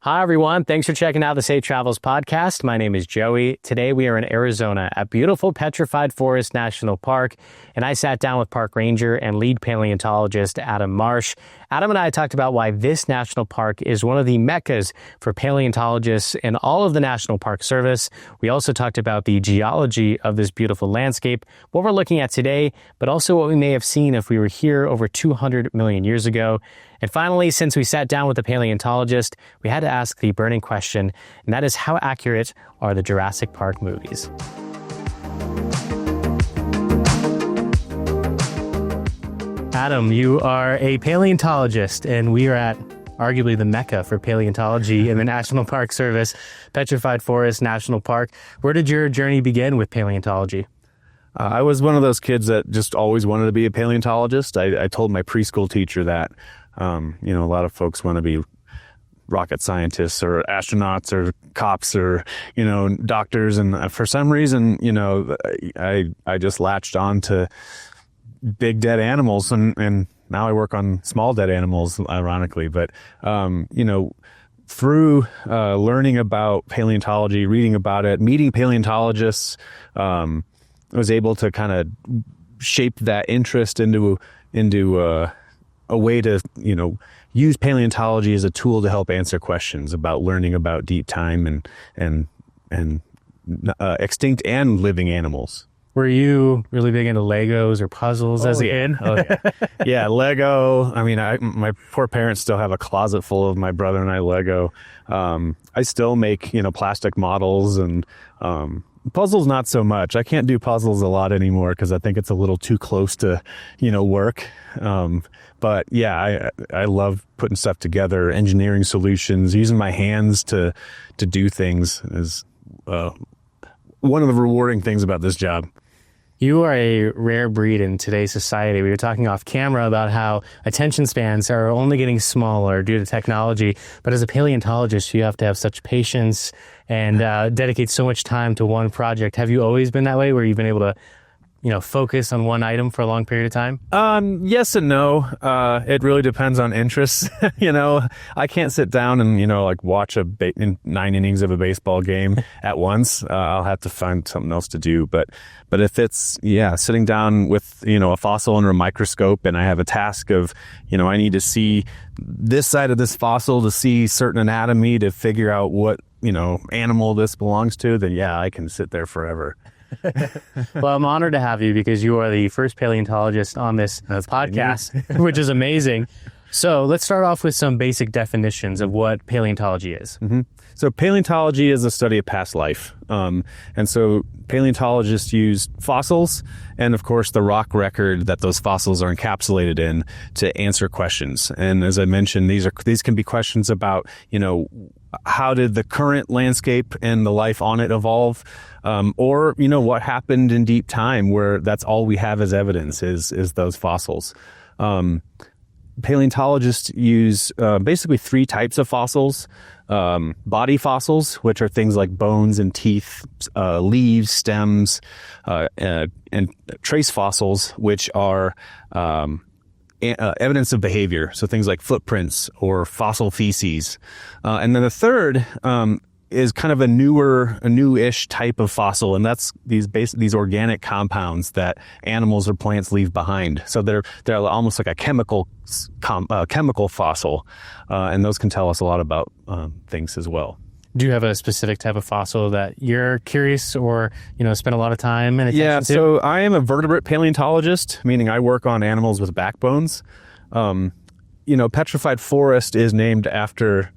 Hi, everyone. Thanks for checking out the Safe Travels podcast. My name is Joey. Today, we are in Arizona at beautiful Petrified Forest National Park, and I sat down with Park Ranger and Lead Paleontologist Adam Marsh. Adam and I talked about why this national park is one of the meccas for paleontologists in all of the National Park Service. We also talked about the geology of this beautiful landscape, what we're looking at today, but also what we may have seen if we were here over 200 million years ago. And finally, since we sat down with a paleontologist, we had to ask the burning question, and that is, how accurate are the Jurassic Park movies? Adam, you are a paleontologist, and we are at arguably the mecca for paleontology in the National Park Service, Petrified Forest National Park. Where did your journey begin with paleontology? I was one of those kids that just always wanted to be a paleontologist. I told my preschool teacher that. A lot of folks want to be rocket scientists or astronauts or cops or, doctors. And for some reason, I just latched on to big dead animals and now I work on small dead animals, ironically. But, through learning about paleontology, reading about it, meeting paleontologists, I was able to kind of shape that interest into a way to, use paleontology as a tool to help answer questions about learning about deep time and extinct and living animals. Were you really big into Legos or puzzles as a kid? Oh, yeah. Yeah, Lego. I mean, my poor parents still have a closet full of my brother and I Lego. I still make, plastic models and puzzles, not so much. I can't do puzzles a lot anymore because I think it's a little too close to, work. But yeah, I love putting stuff together, engineering solutions, using my hands to do things is one of the rewarding things about this job. You are a rare breed in today's society. We were talking off camera about how attention spans are only getting smaller due to technology. But as a paleontologist, you have to have such patience and dedicate so much time to one project. Have you always been that way, where you've been able to, focus on one item for a long period of time? Yes and no. It really depends on interests. I can't sit down and, watch 9 innings of a baseball game at once. I'll have to find something else to do. But if it's, sitting down with, a fossil under a microscope and I have a task of, I need to see this side of this fossil to see certain anatomy to figure out what, animal this belongs to, then I can sit there forever. Well, I'm honored to have you because you are the first paleontologist on this podcast, which is amazing. So let's start off with some basic definitions of what paleontology is. Mm-hmm. So paleontology is a study of past life. And so paleontologists use fossils and, of course, the rock record that those fossils are encapsulated in to answer questions. And as I mentioned, these can be questions about, how did the current landscape and the life on it evolve? Or, what happened in deep time where that's all we have as evidence is those fossils. Paleontologists use basically 3 types of fossils. Body fossils, which are things like bones and teeth, leaves, stems, and trace fossils, which are evidence of behavior. So things like footprints or fossil feces. And then the third is kind of a newish type of fossil, and that's these organic compounds that animals or plants leave behind. So they're almost like a chemical fossil, and those can tell us a lot about things as well. Do you have a specific type of fossil that you're curious or, spend a lot of time and attention to? So I am a vertebrate paleontologist, meaning I work on animals with backbones. Petrified Forest is named after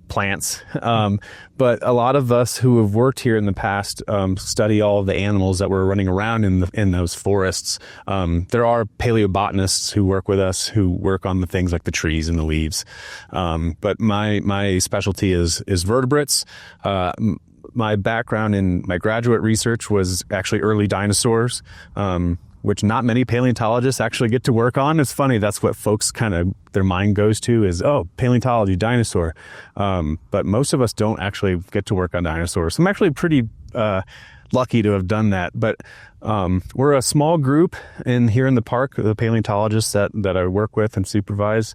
plants. But a lot of us who have worked here in the past study all of the animals that were running around in those forests. There are paleobotanists who work with us who work on the things like the trees and the leaves. But my specialty is vertebrates. My background in my graduate research was actually early dinosaurs, which not many paleontologists actually get to work on. It's funny, that's what folks kind of, their mind goes to is, oh, paleontology, dinosaur. But most of us don't actually get to work on dinosaurs. So I'm actually pretty lucky to have done that. But we're a small group here in the park, the paleontologists that I work with and supervise.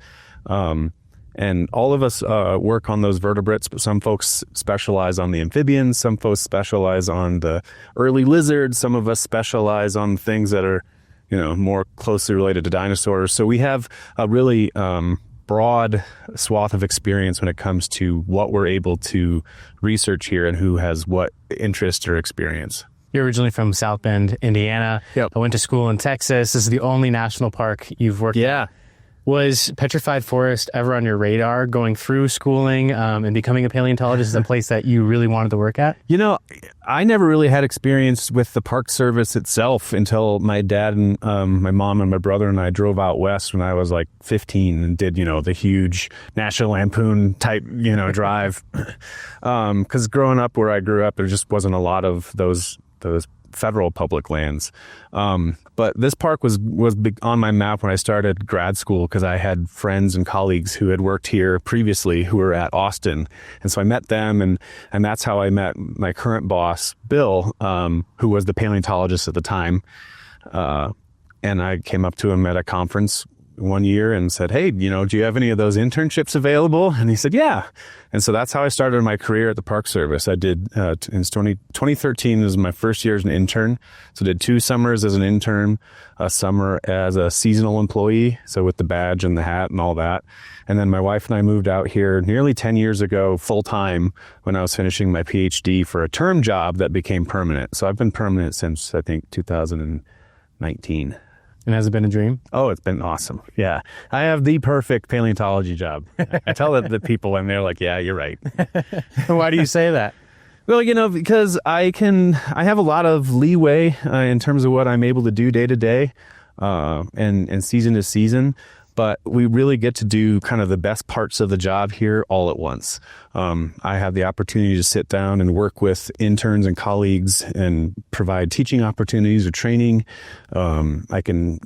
And all of us work on those vertebrates, but some folks specialize on the amphibians, some folks specialize on the early lizards, some of us specialize on things that are, more closely related to dinosaurs. So we have a really broad swath of experience when it comes to what we're able to research here and who has what interest or experience. You're originally from South Bend, Indiana. Yep. I went to school in Texas. This is the only national park you've worked in. Was Petrified Forest ever on your radar going through schooling and becoming a paleontologist? Is a place that you really wanted to work at? I never really had experience with the Park Service itself until my dad and my mom and my brother and I drove out west when I was like 15 and did, the huge National Lampoon type, drive. Because growing up where I grew up, there just wasn't a lot of those federal public lands. But this park was big on my map when I started grad school because I had friends and colleagues who had worked here previously who were at Austin. And so I met them, and that's how I met my current boss, Bill, who was the paleontologist at the time. And I came up to him at a conference one year and said, hey, do you have any of those internships available? And he said, yeah. And so that's how I started my career at the Park Service. I did, in 2013 was my first year as an intern. So I did 2 summers as an intern, a summer as a seasonal employee. So with the badge and the hat and all that. And then my wife and I moved out here nearly 10 years ago, full time, when I was finishing my PhD for a term job that became permanent. So I've been permanent since, I think, 2019. And has it been a dream? Oh, it's been awesome. Yeah. I have the perfect paleontology job. I tell that to people and they're like, yeah, you're right. Why do you say that? Well, because I have a lot of leeway in terms of what I'm able to do day to day and season to season. But we really get to do kind of the best parts of the job here all at once. I have the opportunity to sit down and work with interns and colleagues and provide teaching opportunities or training. I can,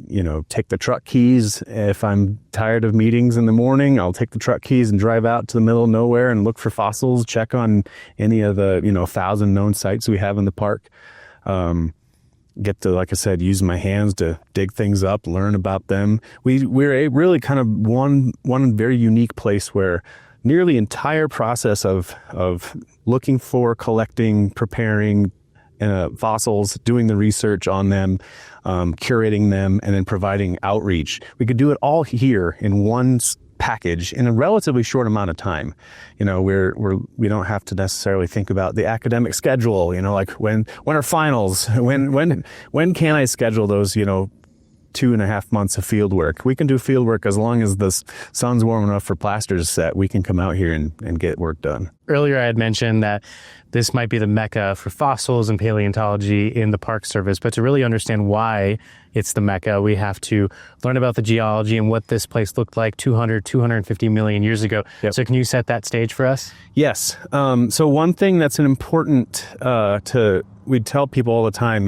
take the truck keys. If I'm tired of meetings in the morning, I'll take the truck keys and drive out to the middle of nowhere and look for fossils, check on any of the, 1,000 known sites we have in the park. Get to, like I said, use my hands to dig things up, learn about them. We're a really kind of one very unique place where nearly entire process of looking for, collecting, preparing fossils, doing the research on them, curating them, and then providing outreach. We could do it all here in one package in a relatively short amount of time. We don't have to necessarily think about the academic schedule, like when are finals, when can I schedule those, 2.5 months of field work. We can do field work as long as the sun's warm enough for plaster to set. We can come out here and get work done. Earlier I had mentioned that this might be the mecca for fossils and paleontology in the Park Service, but to really understand why it's the mecca, we have to learn about the geology and what this place looked like 250 million years ago. Yep. So can you set that stage for us? Yes. So one thing that's an important we tell people all the time,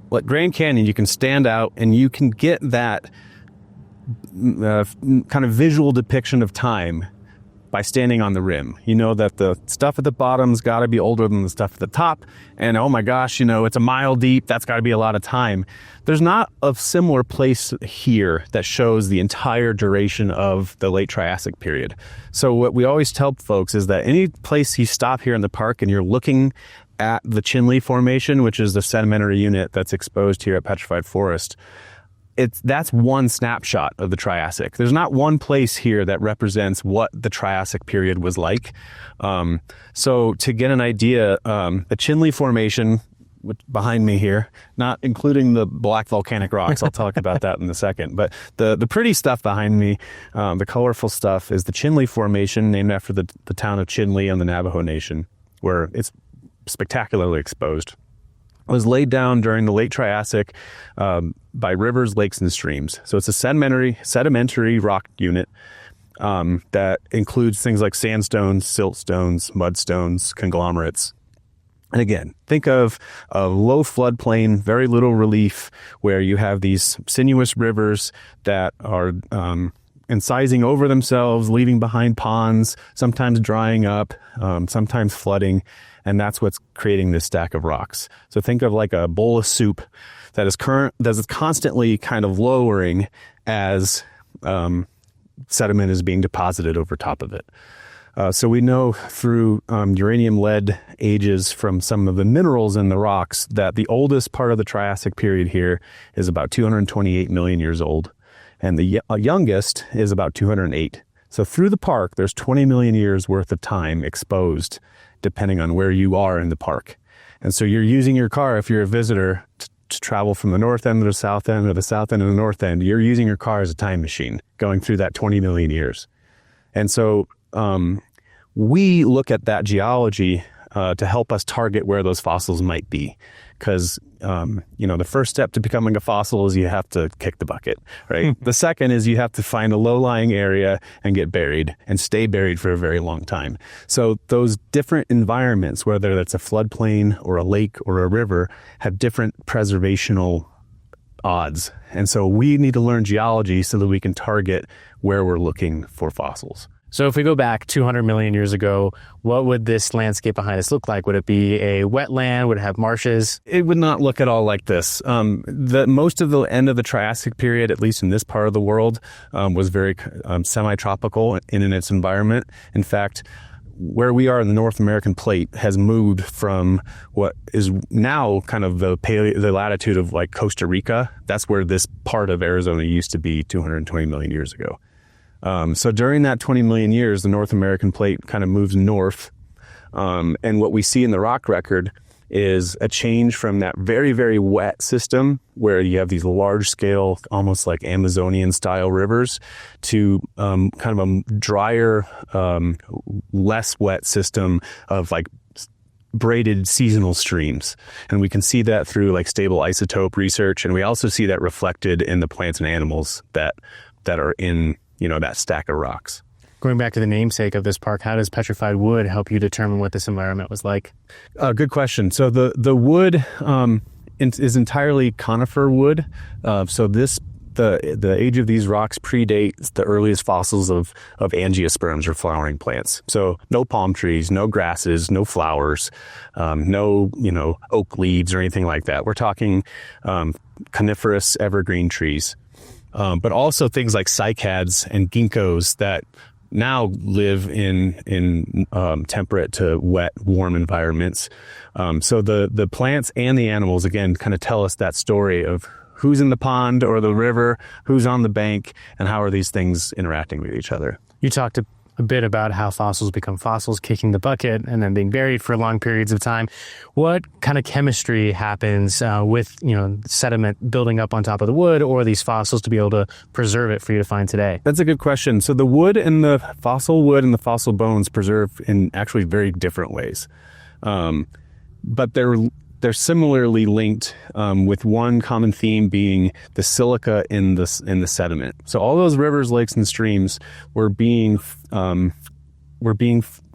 like Grand Canyon, you can stand out and you can get that kind of visual depiction of time by standing on the rim. You know that the stuff at the bottom's got to be older than the stuff at the top. And oh my gosh, it's a mile deep. That's got to be a lot of time. There's not a similar place here that shows the entire duration of the late Triassic period. So what we always tell folks is that any place you stop here in the park and you're looking at the Chinle Formation, which is the sedimentary unit that's exposed here at Petrified Forest, that's one snapshot of the Triassic. There's not one place here that represents what the Triassic period was like. So to get an idea, the Chinle Formation, which behind me here, not including the black volcanic rocks, I'll talk about that in a second, but the pretty stuff behind me, the colorful stuff, is the Chinle Formation, named after the town of Chinle on the Navajo Nation, where it's spectacularly exposed. It was laid down during the late Triassic by rivers, lakes, and streams. So it's a sedimentary rock unit that includes things like sandstones, siltstones, mudstones, conglomerates. And again, think of a low floodplain, very little relief, where you have these sinuous rivers that are incising over themselves, leaving behind ponds, sometimes drying up, sometimes flooding. And that's what's creating this stack of rocks. So think of like a bowl of soup that is constantly kind of lowering as sediment is being deposited over top of it. So we know through uranium lead ages from some of the minerals in the rocks that the oldest part of the Triassic period here is about 228 million years old, and the youngest is about 208. So through the park, there's 20 million years worth of time exposed, depending on where you are in the park. And so you're using your car, if you're a visitor, to travel from the north end to the south end, or the south end to the north end. You're using your car as a time machine, going through that 20 million years. And so we look at that geology to help us target where those fossils might be. Because, the first step to becoming a fossil is you have to kick the bucket, right? The second is you have to find a low-lying area and get buried and stay buried for a very long time. So those different environments, whether that's a floodplain or a lake or a river, have different preservational odds. And so we need to learn geology so that we can target where we're looking for fossils. So if we go back 200 million years ago, what would this landscape behind us look like? Would it be a wetland? Would it have marshes? It would not look at all like this. Most of the end of the Triassic period, at least in this part of the world, was very semi-tropical in its environment. In fact, where we are in the North American plate has moved from what is now kind of the latitude of like Costa Rica. That's where this part of Arizona used to be 220 million years ago. So during that 20 million years, the North American plate kind of moves north. And what we see in the rock record is a change from that very, very wet system where you have these large scale, almost like Amazonian style rivers, to kind of a drier, less wet system of like braided seasonal streams. And we can see that through like stable isotope research. And we also see that reflected in the plants and animals that are in that stack of rocks. Going back to the namesake of this park, how does petrified wood help you determine what this environment was like? Good question. So the wood is entirely conifer wood. The age of these rocks predates the earliest fossils of angiosperms or flowering plants. So no palm trees, no grasses, no flowers, no oak leaves or anything like that. We're talking coniferous evergreen trees. But also things like cycads and ginkgos that now live in temperate to wet, warm environments. So the plants and the animals, again, kind of tell us that story of who's in the pond or the river, who's on the bank, and how are these things interacting with each other. You talked a bit about how fossils become fossils, kicking the bucket and then being buried for long periods of time. What kind of chemistry happens with sediment building up on top of the wood or these fossils to be able to preserve it for you to find today? That's a good question. So the wood and the fossil bones preserve in actually very different ways, but they're similarly linked, with one common theme being the silica in the sediment. So all those rivers, lakes, and streams were being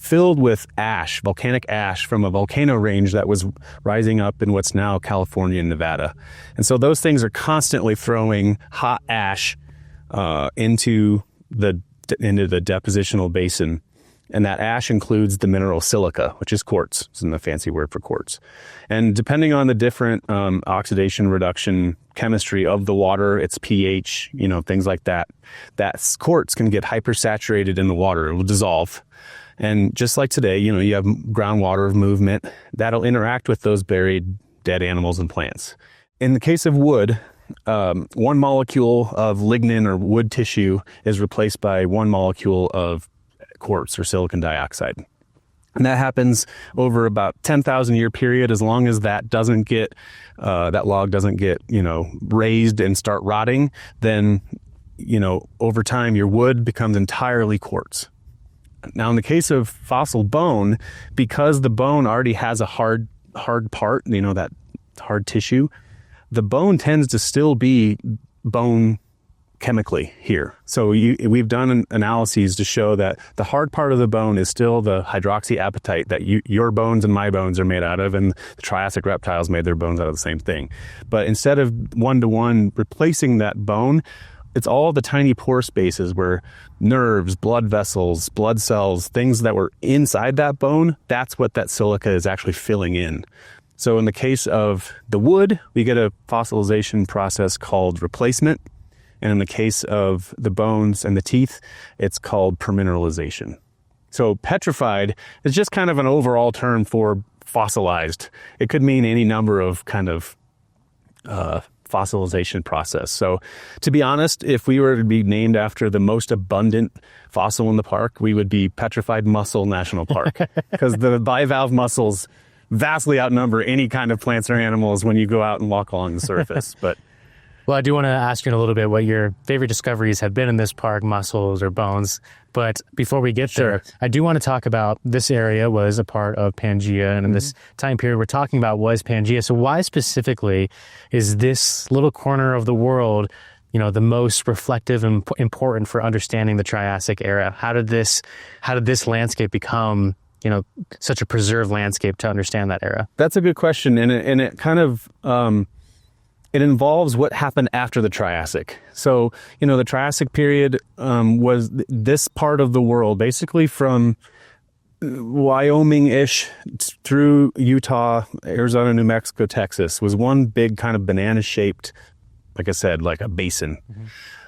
filled with ash, volcanic ash from a volcano range that was rising up in what's now California and Nevada. And so those things are constantly throwing hot ash into the depositional basin. And that ash includes the mineral silica, which is quartz. It's the fancy word for quartz. And depending on the different oxidation reduction chemistry of the water, its pH, things like that, that quartz can get hypersaturated in the water. It will dissolve. And just like today, you have groundwater movement that'll interact with those buried dead animals and plants. In the case of wood, one molecule of lignin or wood tissue is replaced by one molecule of quartz or silicon dioxide. And that happens over about 10,000 year period. As long as that doesn't get, that log doesn't get, raised and start rotting, then, over time your wood becomes entirely quartz. Now, in the case of fossil bone, because the bone already has a hard part, that hard tissue, the bone tends to still be bone chemically here. So we've done analyses to show that the hard part of the bone is still the hydroxyapatite that your bones and my bones are made out of, and the Triassic reptiles made their bones out of the same thing. But instead of one-to-one replacing that bone, it's all the tiny pore spaces where nerves, blood vessels, blood cells, things that were inside that bone, that's what that silica is actually filling in. So in the case of the wood, we get a fossilization process called replacement. And in the case of the bones and the teeth, it's called permineralization. So petrified is just kind of an overall term for fossilized. It could mean any number of kind of fossilization process. So to be honest, if we were to be named after the most abundant fossil in the park, we would be Petrified Mussel National Park, because the bivalve mussels vastly outnumber any kind of plants or animals when you go out and walk along the surface. But well, I do want to ask you in a little bit what your favorite discoveries have been in this park, mussels or bones. But before we get there, I do want to talk about this area was a part of Pangaea. And in this time period we're talking about was Pangaea. So why specifically is this little corner of the world, the most reflective and important for understanding the Triassic era? How did this landscape become, such a preserved landscape to understand that era? That's a good question. And it kind of, it involves what happened after the Triassic. So, the Triassic period was this part of the world, basically from Wyoming-ish through Utah, Arizona, New Mexico, Texas, was one big kind of banana-shaped, like I said, like a basin.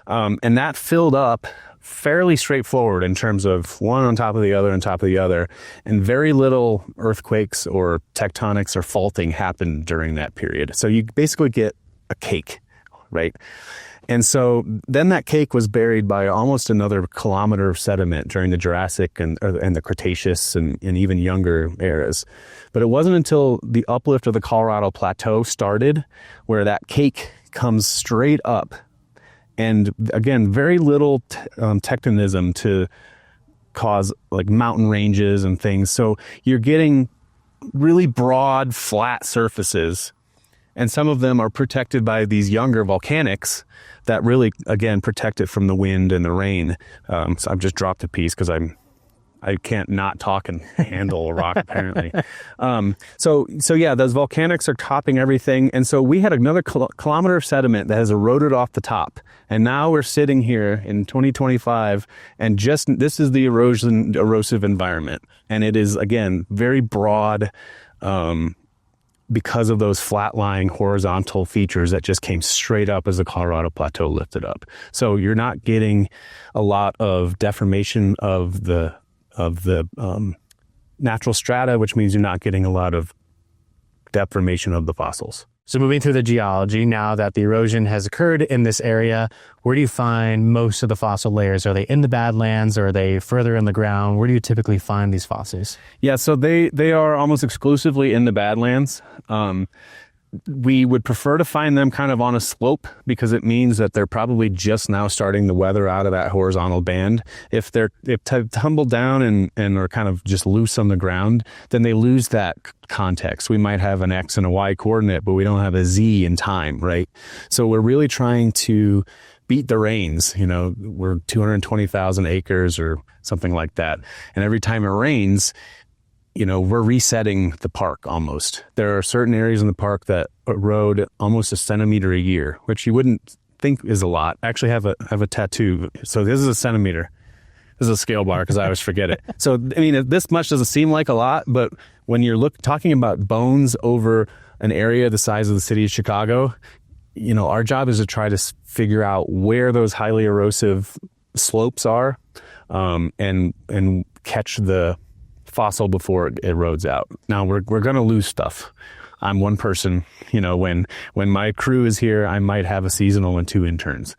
And that filled up fairly straightforward in terms of one on top of the other on top of the other, and very little earthquakes or tectonics or faulting happened during that period. So you basically get a cake, right? And so then that cake was buried by almost another kilometer of sediment during the Jurassic and the Cretaceous and even younger eras. But it wasn't until the uplift of the Colorado Plateau started where that cake comes straight up. And again, very little tectonism to cause like mountain ranges and things. So you're getting really broad, flat surfaces. And some of them are protected by these younger volcanics that really, again, protect it from the wind and the rain. So I've just dropped a piece because I can't not talk and handle a rock, apparently. So yeah, those volcanics are topping everything. And so we had another kilometer of sediment that has eroded off the top. And now we're sitting here in 2025, and this is the erosive environment. And it is, again, very broad, because of those flat-lying horizontal features that just came straight up as the Colorado Plateau lifted up. So you're not getting a lot of deformation of the natural strata, which means you're not getting a lot of deformation of the fossils. So moving through the geology, now that the erosion has occurred in this area, where do you find most of the fossil layers? Are they in the Badlands, or are they further in the ground? Where do you typically find these fossils? Yeah, so they are almost exclusively in the Badlands. We would prefer to find them kind of on a slope, because it means that they're probably just now starting to weather out of that horizontal band. If they've tumbled down and are kind of just loose on the ground, then they lose that context. We might have an X and a Y coordinate, but we don't have a Z in time, right? So we're really trying to beat the rains. We're 220,000 acres or something like that. And every time it rains, we're resetting the park almost. There are certain areas in the park that erode almost a centimeter a year, which you wouldn't think is a lot. I actually have a tattoo. So this is a centimeter. This is a scale bar because I always forget it. So, this much doesn't seem like a lot, but when you're talking about bones over an area the size of the city of Chicago, our job is to try to figure out where those highly erosive slopes are, and catch the fossil before it erodes out. Now we're going to lose stuff. I'm one person, when my crew is here, I might have a seasonal and 2 interns.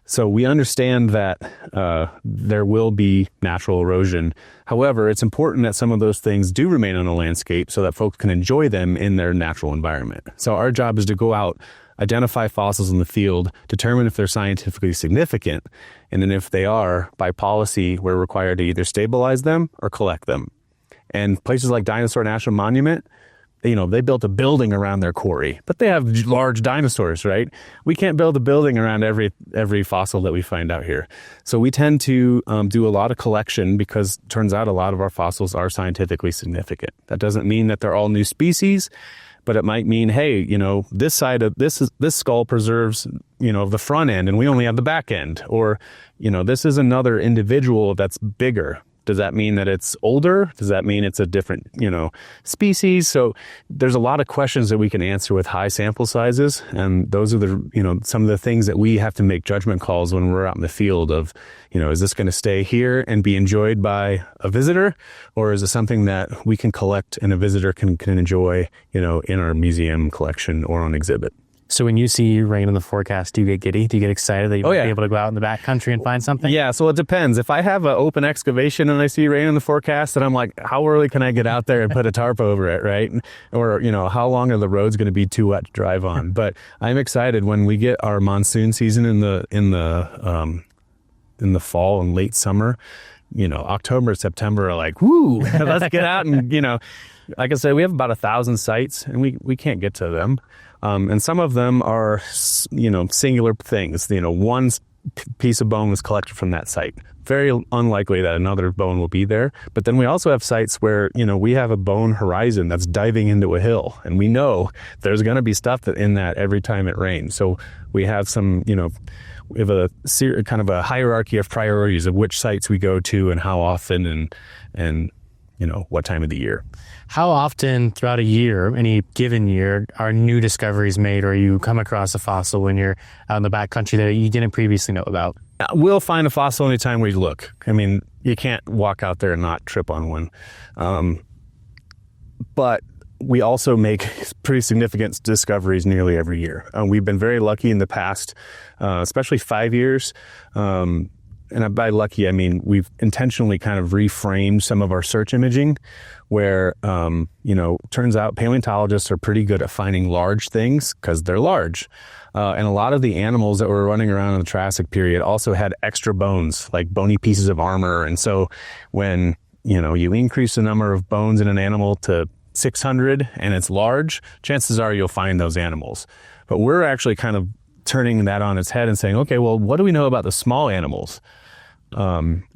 So we understand that there will be natural erosion. However, it's important that some of those things do remain on the landscape so that folks can enjoy them in their natural environment. So our job is to go out, identify fossils in the field, determine if they're scientifically significant, and then if they are, by policy, we're required to either stabilize them or collect them. And places like Dinosaur National Monument, they built a building around their quarry, but they have large dinosaurs, right? We can't build a building around every fossil that we find out here. So we tend to do a lot of collection, because it turns out a lot of our fossils are scientifically significant. That doesn't mean that they're all new species, but it might mean, hey, this side of this skull preserves, the front end, and we only have the back end. Or, this is another individual that's bigger. Does that mean that it's older? Does that mean it's a different, species? So there's a lot of questions that we can answer with high sample sizes. And those are some of the things that we have to make judgment calls when we're out in the field of, is this going to stay here and be enjoyed by a visitor? Or is it something that we can collect and a visitor can enjoy, in our museum collection or on exhibit? So when you see rain in the forecast, do you get giddy? Do you get excited that you might be able to go out in the backcountry and find something? Yeah, so it depends. If I have an open excavation and I see rain in the forecast, then I'm like, how early can I get out there and put a tarp over it, right? Or, how long are the roads going to be too wet to drive on? But I'm excited when we get our monsoon season in the fall and late summer. October, September are like, woo, let's get out and, like I said, we have about 1,000 sites and we can't get to them. And some of them are, singular things. One piece of bone was collected from that site. Very unlikely that another bone will be there. But then we also have sites where, we have a bone horizon that's diving into a hill. And we know there's going to be stuff in that every time it rains. So we have some, we have a kind of a hierarchy of priorities of which sites we go to and how often and what time of the year. How often throughout a year, any given year, are new discoveries made, or you come across a fossil when you're out in the backcountry that you didn't previously know about? We'll find a fossil anytime we look. I mean, you can't walk out there and not trip on one. But we also make pretty significant discoveries nearly every year. We've been very lucky in the past, especially 5 years. And by lucky, I mean, we've intentionally kind of reframed some of our search imaging where, turns out paleontologists are pretty good at finding large things because they're large. And a lot of the animals that were running around in the Triassic period also had extra bones, like bony pieces of armor. And so when, you increase the number of bones in an animal to 600 and it's large, chances are you'll find those animals. But we're actually kind of turning that on its head and saying, okay, well, what do we know about the small animals?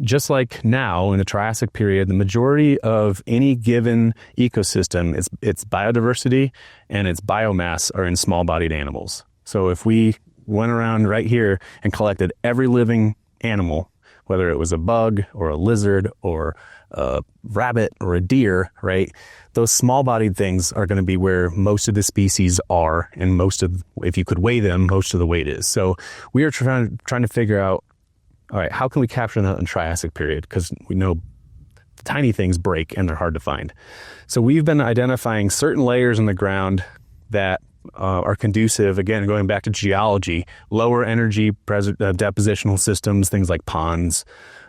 Just like now in the Triassic period, the majority of any given ecosystem, its biodiversity and its biomass are in small-bodied animals. So if we went around right here and collected every living animal, whether it was a bug or a lizard or a rabbit or a deer, right? Those small-bodied things are going to be where most of the species are, and if you could weigh them, most of the weight is. So we are trying to figure out, all right, how can we capture that in the Triassic period? Because we know tiny things break and they're hard to find. So we've been identifying certain layers in the ground that are conducive, again, going back to geology, lower energy depositional systems, things like ponds,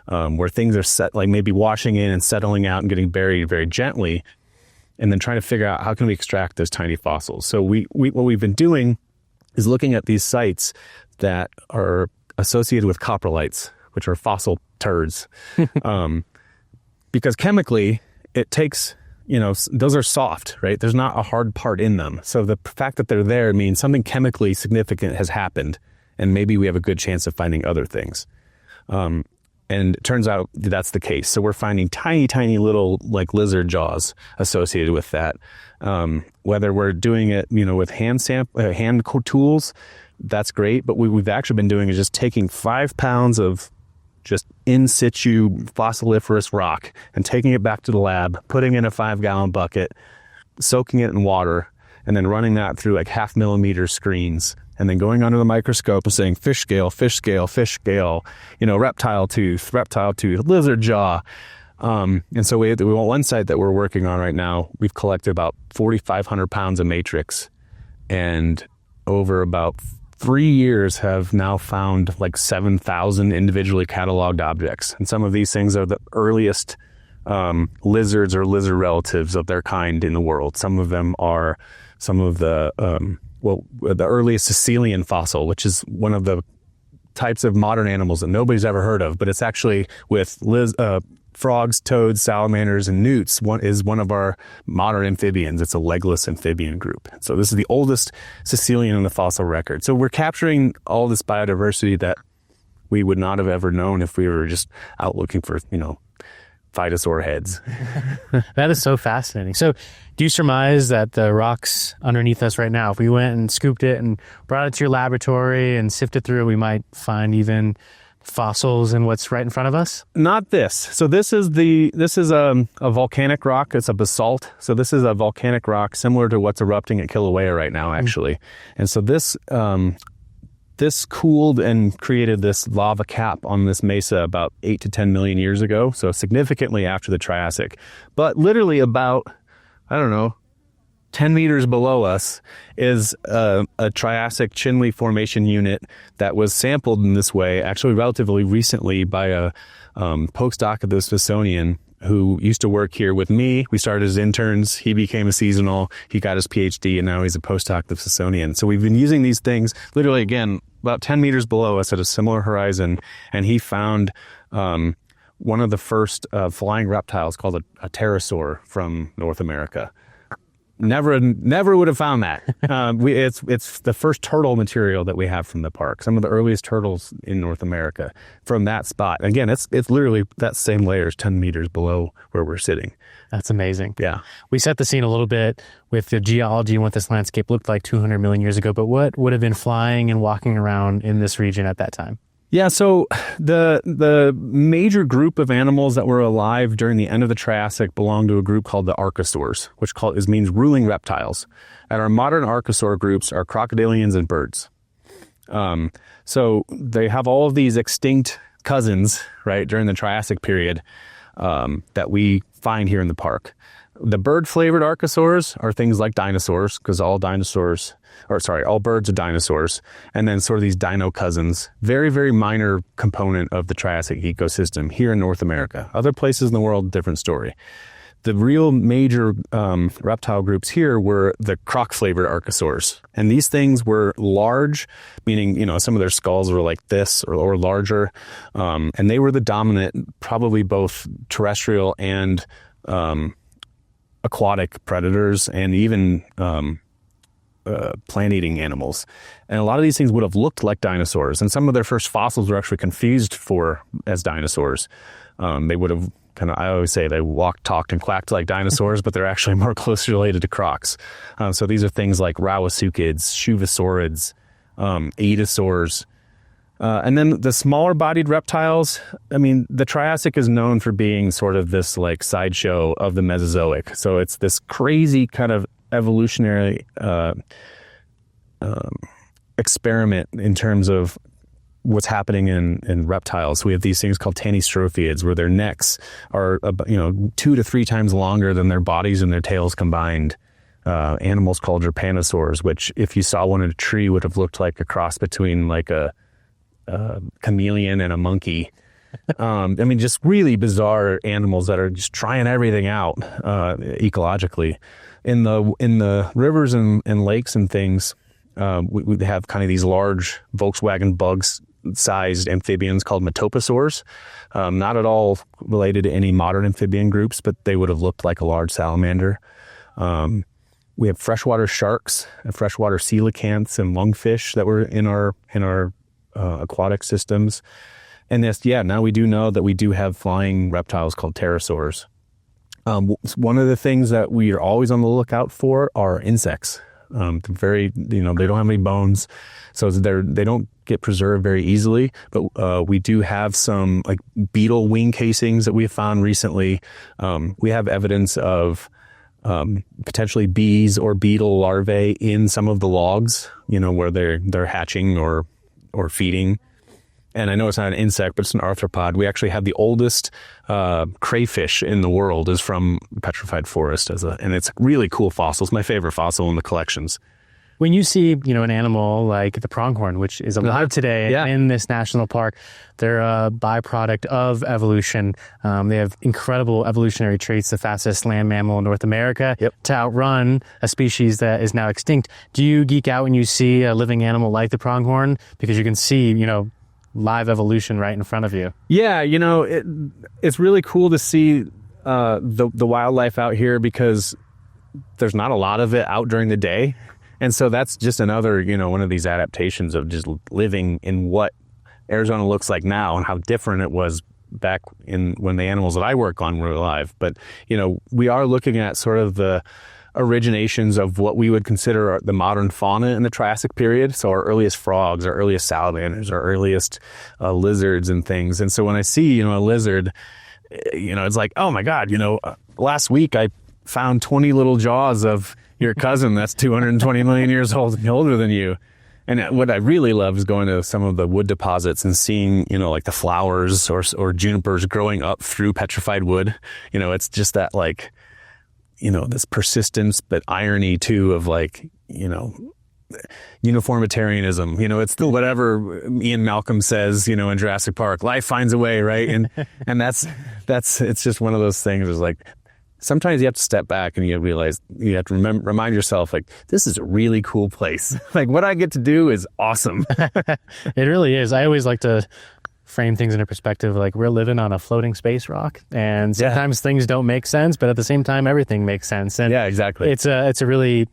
where things are set, like maybe washing in and settling out and getting buried very gently, and then trying to figure out how can we extract those tiny fossils. So what we've been doing is looking at these sites that are associated with coprolites, which are fossil turds, because chemically it takes, those are soft, right? There's not a hard part in them. So the fact that they're there means something chemically significant has happened, and maybe we have a good chance of finding other things. And it turns out that's the case. So we're finding tiny, tiny little like lizard jaws associated with that. Whether we're doing it, with hand tools, that's great. But what we've actually been doing is just taking 5 pounds of just in situ fossiliferous rock and taking it back to the lab, putting it in a 5-gallon bucket, soaking it in water, and then running that through like 0.5 millimeter screens, and then going under the microscope and saying fish scale, fish scale, fish scale, reptile tooth, lizard jaw. And so we want one site that we're working on right now. We've collected about 4,500 pounds of matrix, and over about 3 years have now found like 7,000 individually cataloged objects. And some of these things are the earliest lizards or lizard relatives of their kind in the world. Some of them are some of the earliest Sicilian fossil, which is one of the types of modern animals that nobody's ever heard of, but it's actually with frogs, toads, salamanders, and newts. One is one of our modern amphibians. It's a legless amphibian group. So this is the oldest Sicilian in the fossil record. So we're capturing all this biodiversity that we would not have ever known if we were just out looking for, phytosaur heads. That is so fascinating. So do you surmise that the rocks underneath us right now, if we went and scooped it and brought it to your laboratory and sifted through, we might find even fossils in what's right in front of us? Not this. So this is a volcanic rock. It's a basalt. So this is a volcanic rock similar to what's erupting at Kilauea right now, actually. And so this cooled and created this lava cap on this mesa about 8 to 10 million years ago. So significantly after the Triassic. But literally about, I don't know, 10 meters below us is a Triassic Chinle Formation unit that was sampled in this way, actually relatively recently by a postdoc at the Smithsonian who used to work here with me. We started as interns. He became a seasonal. He got his PhD, and now he's a postdoc at the Smithsonian. So we've been using these things literally, again, about 10 meters below us at a similar horizon, and he found one of the first flying reptiles called a pterosaur from North America. Never would have found that. It's the first turtle material that we have from the park. Some of the earliest turtles in North America from that spot. Again, it's literally that same layer is 10 meters below where we're sitting. That's amazing. Yeah. We set the scene a little bit with the geology and what this landscape looked like 200 million years ago, but what would have been flying and walking around in this region at that time? Yeah, so the major group of animals that were alive during the end of the Triassic belonged to a group called the archosaurs, which means ruling reptiles. And our modern archosaur groups are crocodilians and birds. So they have all of these extinct cousins, right, during the Triassic period that we find here in the park. The bird-flavored archosaurs are things like dinosaurs, because all birds are dinosaurs. And then sort of these dino cousins, very, very minor component of the Triassic ecosystem here in North America. Other places in the world, different story. The real major reptile groups here were the croc-flavored archosaurs. And these things were large, meaning, some of their skulls were like this or larger. And they were the dominant, probably both terrestrial and aquatic predators and even plant-eating animals. And a lot of these things would have looked like dinosaurs. And some of their first fossils were actually confused as dinosaurs. They would have I always say they walked, talked, and quacked like dinosaurs, but they're actually more closely related to crocs. So these are things like rauisuchians, shuvosaurids, aidosaurs. And then the smaller bodied reptiles, the Triassic is known for being sort of this like sideshow of the Mesozoic. So it's this crazy kind of evolutionary experiment in terms of what's happening in reptiles. We have these things called tanystrophiids, where their necks are 2 to 3 times longer than their bodies and their tails combined. Animals called trypanosaurs, which if you saw one in a tree would have looked like a cross between like a chameleon and a monkey. Just really bizarre animals that are just trying everything out ecologically. In the rivers and lakes and things, we have kind of these large Volkswagen bug-sized amphibians called metoposaurs. Not at all related to any modern amphibian groups, but they would have looked like a large salamander. We have freshwater sharks, and freshwater coelacanths, and lungfish that were in our aquatic systems. And now we do know that we do have flying reptiles called pterosaurs. One of the things that we are always on the lookout for are insects. They don't have any bones, so they don't get preserved very easily. But we do have some like beetle wing casings that we have found recently. We have evidence of potentially bees or beetle larvae in some of the logs, where they're hatching or feeding. And I know it's not an insect, but it's an arthropod. We actually have the oldest crayfish in the world is from Petrified Forest and it's really cool fossil. It's my favorite fossil in the collections. When you see, an animal like the pronghorn, which is alive today in this national park, they're a byproduct of evolution. They have incredible evolutionary traits, the fastest land mammal in North America, to outrun a species that is now extinct. Do you geek out when you see a living animal like the pronghorn? Because you can see, live evolution right in front of you. Yeah, it's really cool to see the wildlife out here because there's not a lot of it out during the day. And so that's just another, one of these adaptations of just living in what Arizona looks like now and how different it was back when the animals that I work on were alive. But, we are looking at sort of the originations of what we would consider the modern fauna in the Triassic period. So our earliest frogs, our earliest salamanders, our earliest lizards and things. And so when I see, a lizard, it's like, oh my God, last week I found 20 little jaws of your cousin that's 220 million years older than you. And what I really love is going to some of the wood deposits and seeing, like the flowers or junipers growing up through petrified wood. It's just that this persistence, but irony too of uniformitarianism. It's the whatever Ian Malcolm says, in Jurassic Park, life finds a way, right? And that's it's just one of those things. Is sometimes you have to step back and you realize you have to remind yourself, this is a really cool place. What I get to do is awesome. It really is. I always like to frame things in a perspective we're living on a floating space rock, and sometimes things don't make sense, but at the same time, everything makes sense. And yeah, exactly. It's a really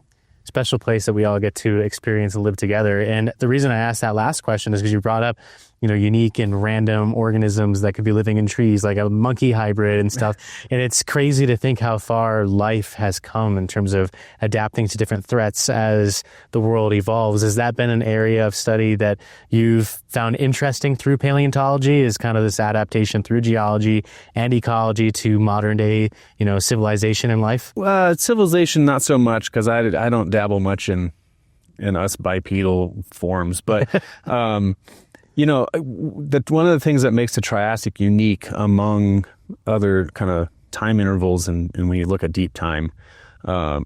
special place that we all get to experience and live together. And the reason I asked that last question is because you brought up unique and random organisms that could be living in trees, like a monkey hybrid and stuff. And it's crazy to think how far life has come in terms of adapting to different threats as the world evolves. Has that been an area of study that you've found interesting through paleontology, is kind of this adaptation through geology and ecology to modern day, civilization and life? Civilization, not so much, because I don't dabble much in us bipedal forms, but one of the things that makes the Triassic unique among other kind of time intervals, and when you look at deep time,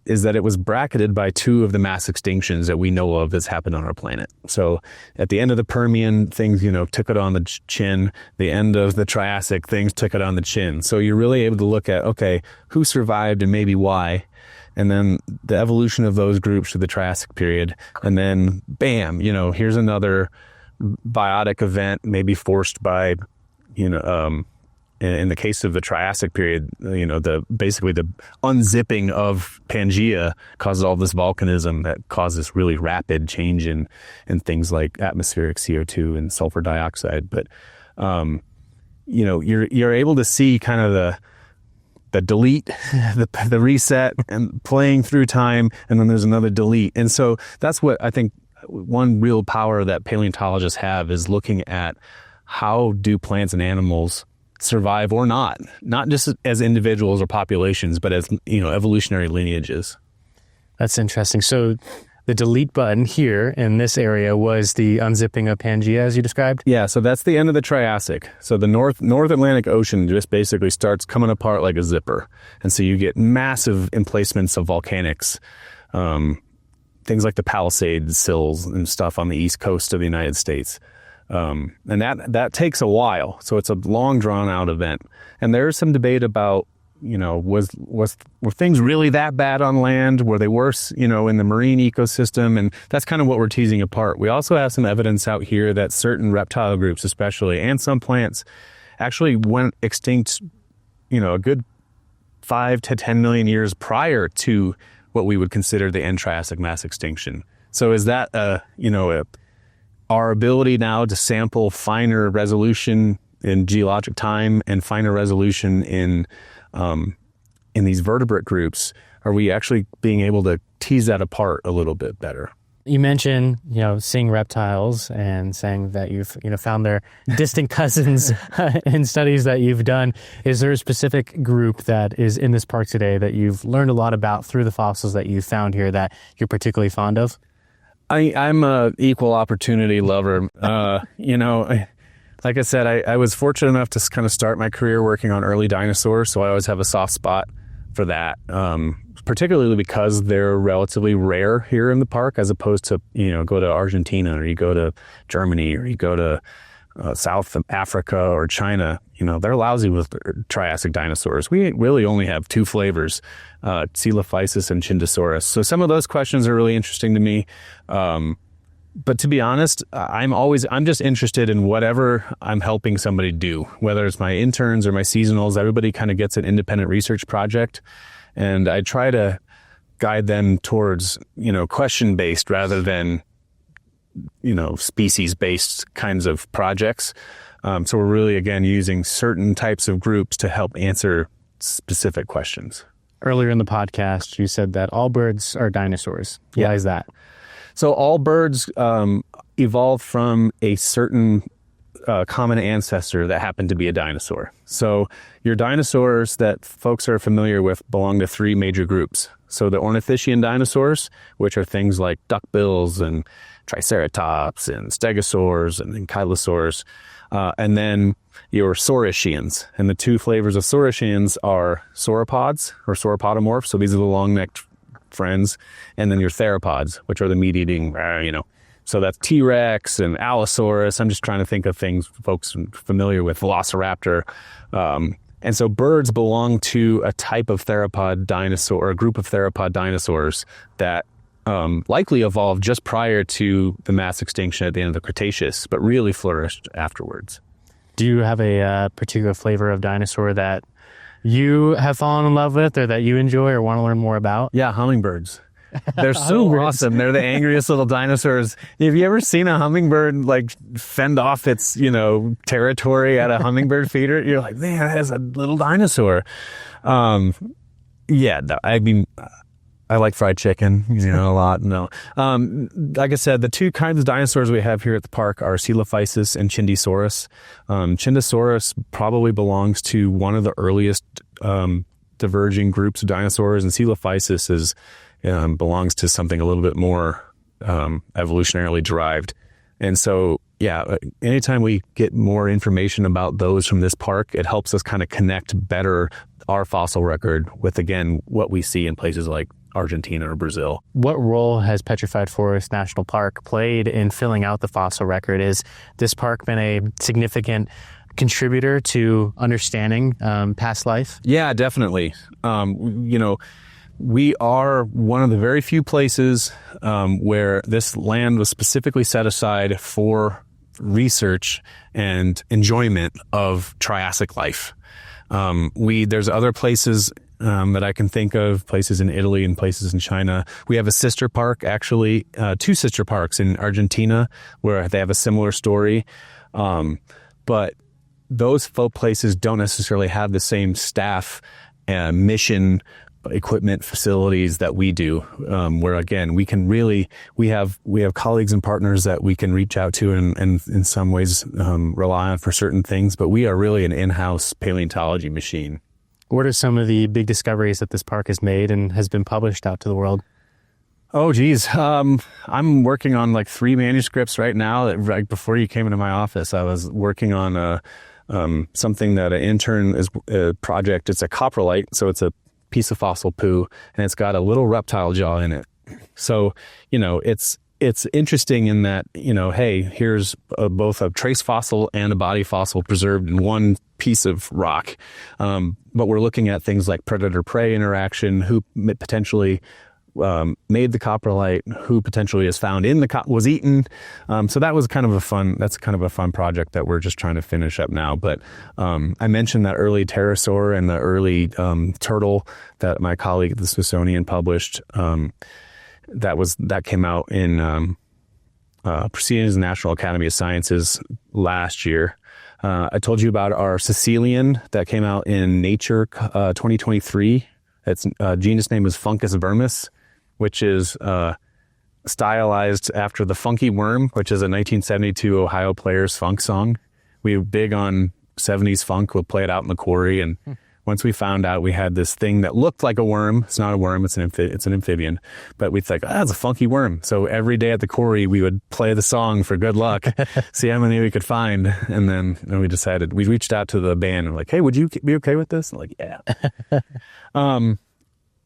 is that it was bracketed by two of the mass extinctions that we know of that's happened on our planet. So at the end of the Permian, things, took it on the chin. The end of the Triassic, things took it on the chin. So you're really able to look at, okay, who survived and maybe why? And then the evolution of those groups through the Triassic period. And then, bam, here's another biotic event, maybe forced by, in the case of the Triassic period, basically the unzipping of Pangaea causes all this volcanism that causes really rapid change in things like atmospheric CO2 and sulfur dioxide. But, you're able to see kind of the delete, the reset, and playing through time, and then there's another delete. And so that's what I think one real power that paleontologists have is looking at how do plants and animals survive or not just as individuals or populations, but as, evolutionary lineages. That's interesting. So the delete button here in this area was the unzipping of Pangaea, as you described? Yeah, so that's the end of the Triassic. So the North Atlantic Ocean just basically starts coming apart like a zipper. And so you get massive emplacements of volcanics, things like the Palisades sills and stuff on the east coast of the United States. And that takes a while. So it's a long drawn out event. And there's some debate about, were things really that bad on land? Were they worse, in the marine ecosystem? And that's kind of what we're teasing apart. We also have some evidence out here that certain reptile groups especially, and some plants, actually went extinct, a good 5 to 10 million years prior to what we would consider the end Triassic mass extinction. So is that, our ability now to sample finer resolution in geologic time and finer resolution in these vertebrate groups, are we actually being able to tease that apart a little bit better? You mentioned, seeing reptiles and saying that you've, found their distant cousins in studies that you've done. Is there a specific group that is in this park today that you've learned a lot about through the fossils that you found here that you're particularly fond of? I'm a equal opportunity lover. Like I said, I was fortunate enough to kind of start my career working on early dinosaurs, so I always have a soft spot for that, particularly because they're relatively rare here in the park, as opposed to, go to Argentina, or you go to Germany, or you go to South Africa or China. They're lousy with Triassic dinosaurs. We really only have two flavors, Coelophysis and Chindosaurus. So some of those questions are really interesting to me. But to be honest, I'm just interested in whatever I'm helping somebody do, whether it's my interns or my seasonals. Everybody kind of gets an independent research project, and I try to guide them towards, question-based rather than, species-based kinds of projects. So we're really, again, using certain types of groups to help answer specific questions. Earlier in the podcast, you said that all birds are dinosaurs. Why is that? So all birds evolved from a certain common ancestor that happened to be a dinosaur. So your dinosaurs that folks are familiar with belong to three major groups. So the ornithischian dinosaurs, which are things like duckbills and triceratops and stegosaurs and ankylosaurs, and then your saurischians. And the two flavors of saurischians are sauropods or sauropodomorphs. So these are the long-necked friends. And then your theropods, which are the meat-eating, So that's T-Rex and Allosaurus. I'm just trying to think of things folks are familiar with, Velociraptor. And so birds belong to a type of theropod dinosaur, or a group of theropod dinosaurs that likely evolved just prior to the mass extinction at the end of the Cretaceous, but really flourished afterwards. Do you have a particular flavor of dinosaur that you have fallen in love with or that you enjoy or want to learn more about? Yeah, hummingbirds. They're so awesome. They're the angriest little dinosaurs. Have you ever seen a hummingbird like fend off its, territory at a hummingbird feeder? You're like, man, that is a little dinosaur. I like fried chicken, a lot. No. Like I said, the two kinds of dinosaurs we have here at the park are Coelophysis and Chindisaurus. Chindisaurus probably belongs to one of the earliest diverging groups of dinosaurs, and Coelophysis belongs to something a little bit more evolutionarily derived. And so, anytime we get more information about those from this park, it helps us kind of connect better our fossil record with, again, what we see in places like Argentina or Brazil. What role has Petrified Forest National Park played in filling out the fossil record? Is this park been a significant contributor to understanding past life? Yeah, definitely. We are one of the very few places where this land was specifically set aside for research and enjoyment of Triassic life. There's other places that I can think of, places in Italy and places in China. We have a sister park, actually, two sister parks in Argentina where they have a similar story. But those places don't necessarily have the same staff and mission, equipment, facilities that we do, where again, we have colleagues and partners that we can reach out to and in some ways rely on for certain things, but we are really an in-house paleontology machine. What are some of the big discoveries that this park has made and has been published out to the world? Oh, geez. I'm working on like 3 manuscripts right now. Right before you came into my office, I was working on something that an intern is a project. It's a coprolite, so it's a piece of fossil poo, and it's got a little reptile jaw in it. So, it's interesting in that, hey, here's both a trace fossil and a body fossil preserved in one piece of rock. But we're looking at things like predator-prey interaction, who potentially made the coprolite, who potentially is found in was eaten. So that was kind of a fun project that we're just trying to finish up now. But I mentioned that early pterosaur and the early turtle that my colleague at the Smithsonian published. That came out in Proceedings of the National Academy of Sciences last year. I told you about our Sicilian that came out in Nature 2023. Its genus name is Fungus vermis, which is stylized after the Funky Worm, which is a 1972 Ohio Players funk song. We were big on 70s funk. We'll play it out in the quarry. And once we found out we had this thing that looked like a worm, it's not a worm, it's an amphibian, but we think, it's a funky worm. So every day at the quarry, we would play the song for good luck, see how many we could find. And then we decided, we reached out to the band and we're like, hey, would you be okay with this? And like, yeah.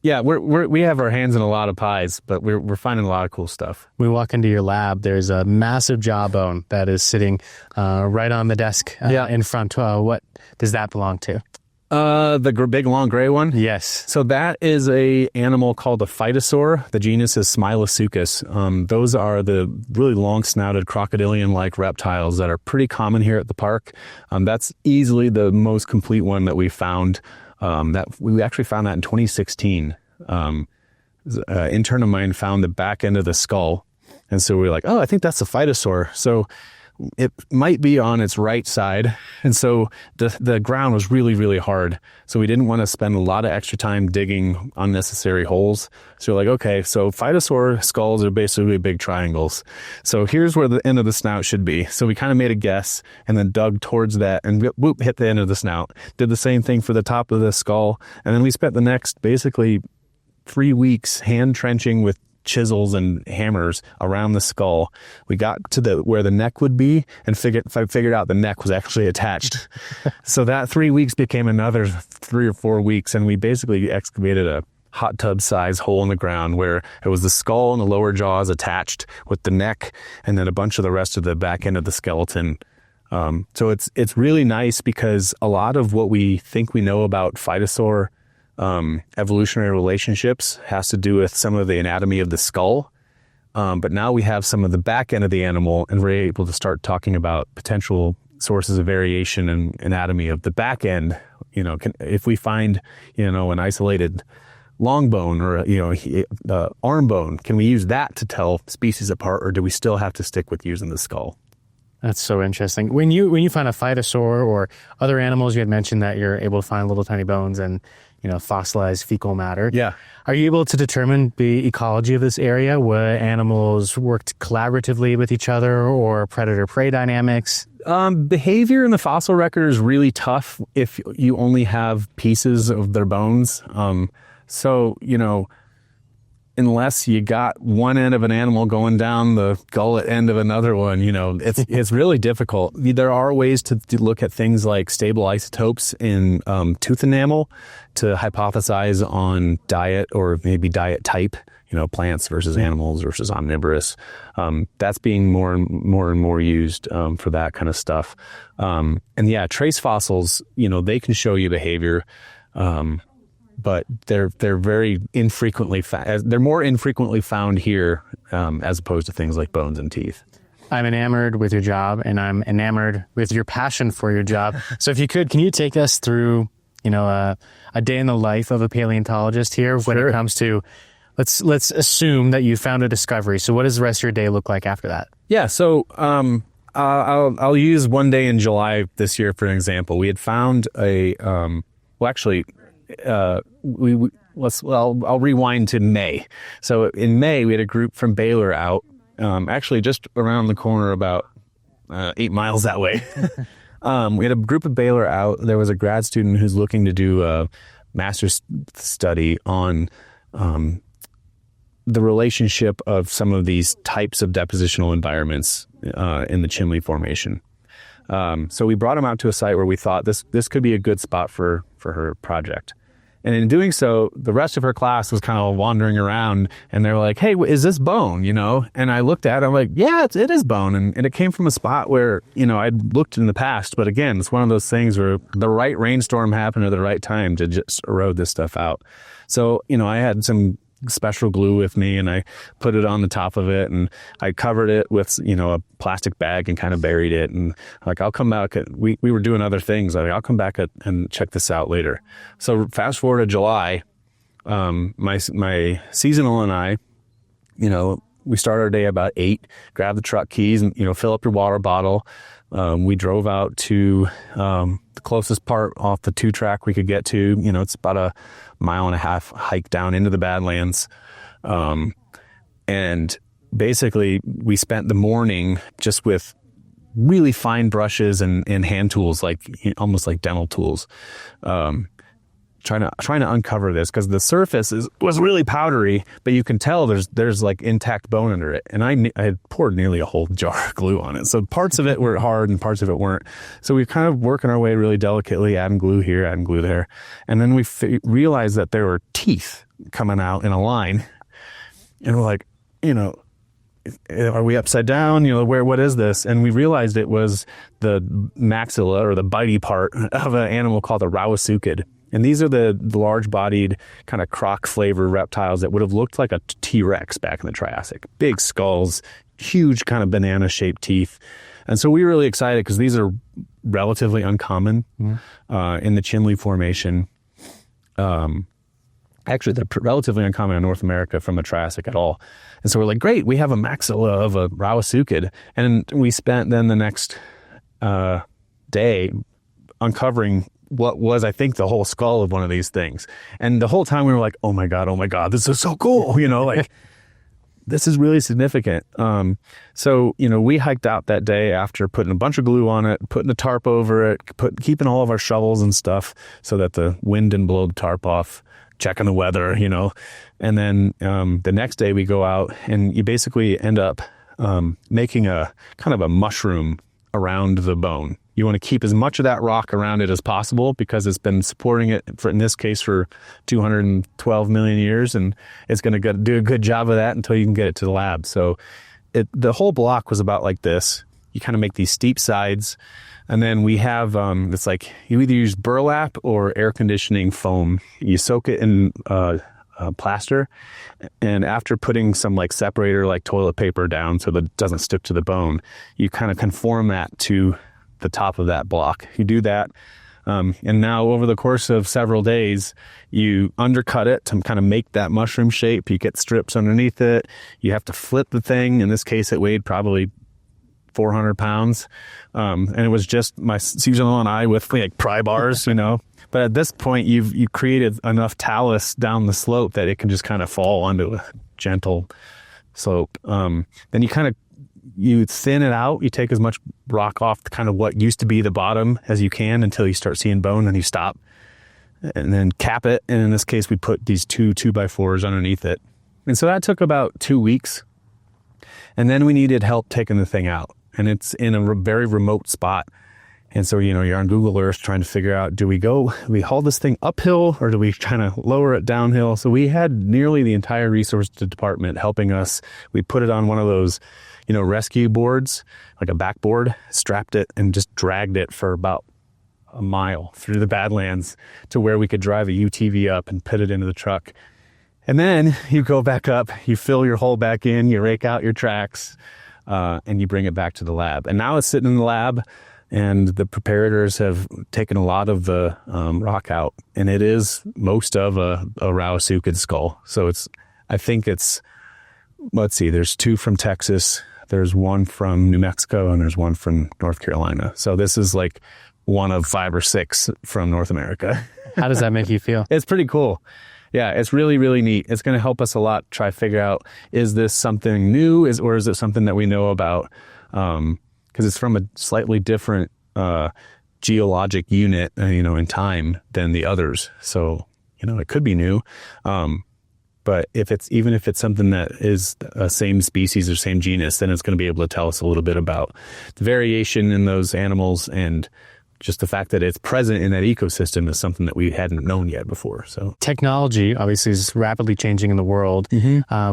Yeah, we have our hands in a lot of pies, but we're finding a lot of cool stuff. We walk into your lab, there's a massive jawbone that is sitting right on the desk in front. What does that belong to? The big long gray one? Yes. So that is a animal called a phytosaur. The genus is Smilasuchus. Those are the really long-snouted crocodilian-like reptiles that are pretty common here at the park. That's easily the most complete one that we found. That we actually found that in 2016. Intern of mine found the back end of the skull, and so we were like, "Oh, I think that's a phytosaur." So it might be on its right side. And so the ground was really, really hard. So we didn't want to spend a lot of extra time digging unnecessary holes. So we're like, okay, so phytosaur skulls are basically big triangles. So here's where the end of the snout should be. So we kind of made a guess and then dug towards that and whoop, hit the end of the snout. Did the same thing for the top of the skull. And then we spent the next basically 3 weeks hand trenching with chisels and hammers around the skull. We got to where the neck would be and figured out the neck was actually attached. So that 3 weeks became another 3 or 4 weeks, and we basically excavated a hot tub size hole in the ground where it was the skull and the lower jaws attached with the neck, and then a bunch of the rest of the back end of the skeleton. So it's really nice because a lot of what we think we know about phytosaur evolutionary relationships has to do with some of the anatomy of the skull. But now we have some of the back end of the animal, and we're able to start talking about potential sources of variation in anatomy of the back end. If we find, an isolated long bone or, arm bone, can we use that to tell species apart, or do we still have to stick with using the skull? That's so interesting. When you find a phytosaur or other animals, you had mentioned that you're able to find little tiny bones and fossilized fecal matter. Yeah. Are you able to determine the ecology of this area? What animals worked collaboratively with each other or predator-prey dynamics? Behavior in the fossil record is really tough if you only have pieces of their bones. Unless you got one end of an animal going down the gullet end of another one, it's really difficult. There are ways to look at things like stable isotopes in tooth enamel to hypothesize on diet or maybe diet type, plants versus animals versus omnivorous. That's being more and more used for that kind of stuff. Trace fossils, they can show you behavior. But they're very infrequently they're more infrequently found here as opposed to things like bones and teeth. I'm enamored with your job, and I'm enamored with your passion for your job. So if you could, can you take us through, a day in the life of a paleontologist here when it comes to, let's assume that you found a discovery. So what does the rest of your day look like after that? Yeah. So I'll use one day in July this year for an example. We had found I'll rewind to May. So in May, we had a group from Baylor out, actually just around the corner, about 8 miles that way. We had a group of Baylor out. There was a grad student who's looking to do a master's study on the relationship of some of these types of depositional environments in the Chimney Formation. So we brought him out to a site where we thought this could be a good spot for her project. And in doing so, the rest of her class was kind of wandering around, and they were like, hey, is this bone, And I looked at it, I'm like, yeah, it is bone. And it came from a spot where, I'd looked in the past. But again, it's one of those things where the right rainstorm happened at the right time to just erode this stuff out. So, I had some special glue with me, and I put it on the top of it, and I covered it with a plastic bag and kind of buried it, and I'll come back. We were doing other things. I'll come back and check this out later. So fast forward to July, my seasonal and I, we start our day about 8, grab the truck keys and fill up your water bottle. We drove out to the closest part off the 2-track we could get to. It's about a 1.5 mile hike down into the Badlands. And basically we spent the morning just with really fine brushes and hand tools, almost like dental tools, trying to uncover this, because the surface was really powdery, but you can tell there's like intact bone under it. And I had poured nearly a whole jar of glue on it. So parts of it were hard and parts of it weren't. So we kind of working our way really delicately, adding glue here, adding glue there. And then we realized that there were teeth coming out in a line. And we're like, are we upside down? What is this? And we realized it was the maxilla, or the bitey part of an animal called a rauisuchid. And these are the large-bodied, kind of croc-flavored reptiles that would have looked like a T-Rex back in the Triassic. Big skulls, huge kind of banana-shaped teeth. And so we were really excited because these are relatively uncommon in the Chimney Formation. Actually, they're relatively uncommon in North America from the Triassic at all. And so we're like, great, we have a maxilla of a rauisuchid. And we spent then the next day uncovering what was, I think, the whole skull of one of these things. And the whole time we were like, oh my God, this is so cool. Like this is really significant. So, we hiked out that day after putting a bunch of glue on it, putting a tarp over it, keeping all of our shovels and stuff so that the wind didn't blow the tarp off, checking the weather, and then the next day we go out and you basically end up making a kind of a mushroom around the bone. You want to keep as much of that rock around it as possible because it's been supporting it, in this case, for 212 million years, and it's going to do a good job of that until you can get it to the lab. So the whole block was about like this. You kind of make these steep sides, and then we have, it's like you either use burlap or air conditioning foam. You soak it in plaster, and after putting some like separator, like toilet paper down so that it doesn't stick to the bone, you kind of conform that to the top of that block. You do that, and now over the course of several days, you undercut it to kind of make that mushroom shape. You get strips underneath it. You have to flip the thing. In this case, it weighed probably 400 pounds. And it was just my seasonal and I with like pry bars, But at this point, you've created enough talus down the slope that it can just kind of fall onto a gentle slope. Then you thin it out. You take as much rock off kind of what used to be the bottom as you can until you start seeing bone, then you stop. And then cap it. And in this case, we put these 2x4s underneath it. And so that took about 2 weeks. And then we needed help taking the thing out. And it's in a very remote spot. And so, you're on Google Earth trying to figure out, do we haul this thing uphill or do we kind of lower it downhill? So we had nearly the entire resource department helping us. We put it on one of those, rescue boards, like a backboard, strapped it and just dragged it for about a mile through the Badlands to where we could drive a UTV up and put it into the truck. And then you go back up, you fill your hole back in, you rake out your tracks, and you bring it back to the lab. And now it's sitting in the lab, and the preparators have taken a lot of the rock out, and it is most of a rauisuchid skull. So let's see, there's 2 from Texas, there's 1 from New Mexico, and there's 1 from North Carolina. So this is like one of 5 or 6 from North America. How does that make you feel? It's pretty cool. Yeah, it's really, really neat. It's going to help us a lot try to figure out, is this something new or is it something that we know about? Because it's from a slightly different geologic unit, in time than the others. So, it could be new. But even if it's something that is a same species or same genus, then it's going to be able to tell us a little bit about the variation in those animals, and just the fact that it's present in that ecosystem is something that we hadn't known yet before. So technology obviously is rapidly changing in the world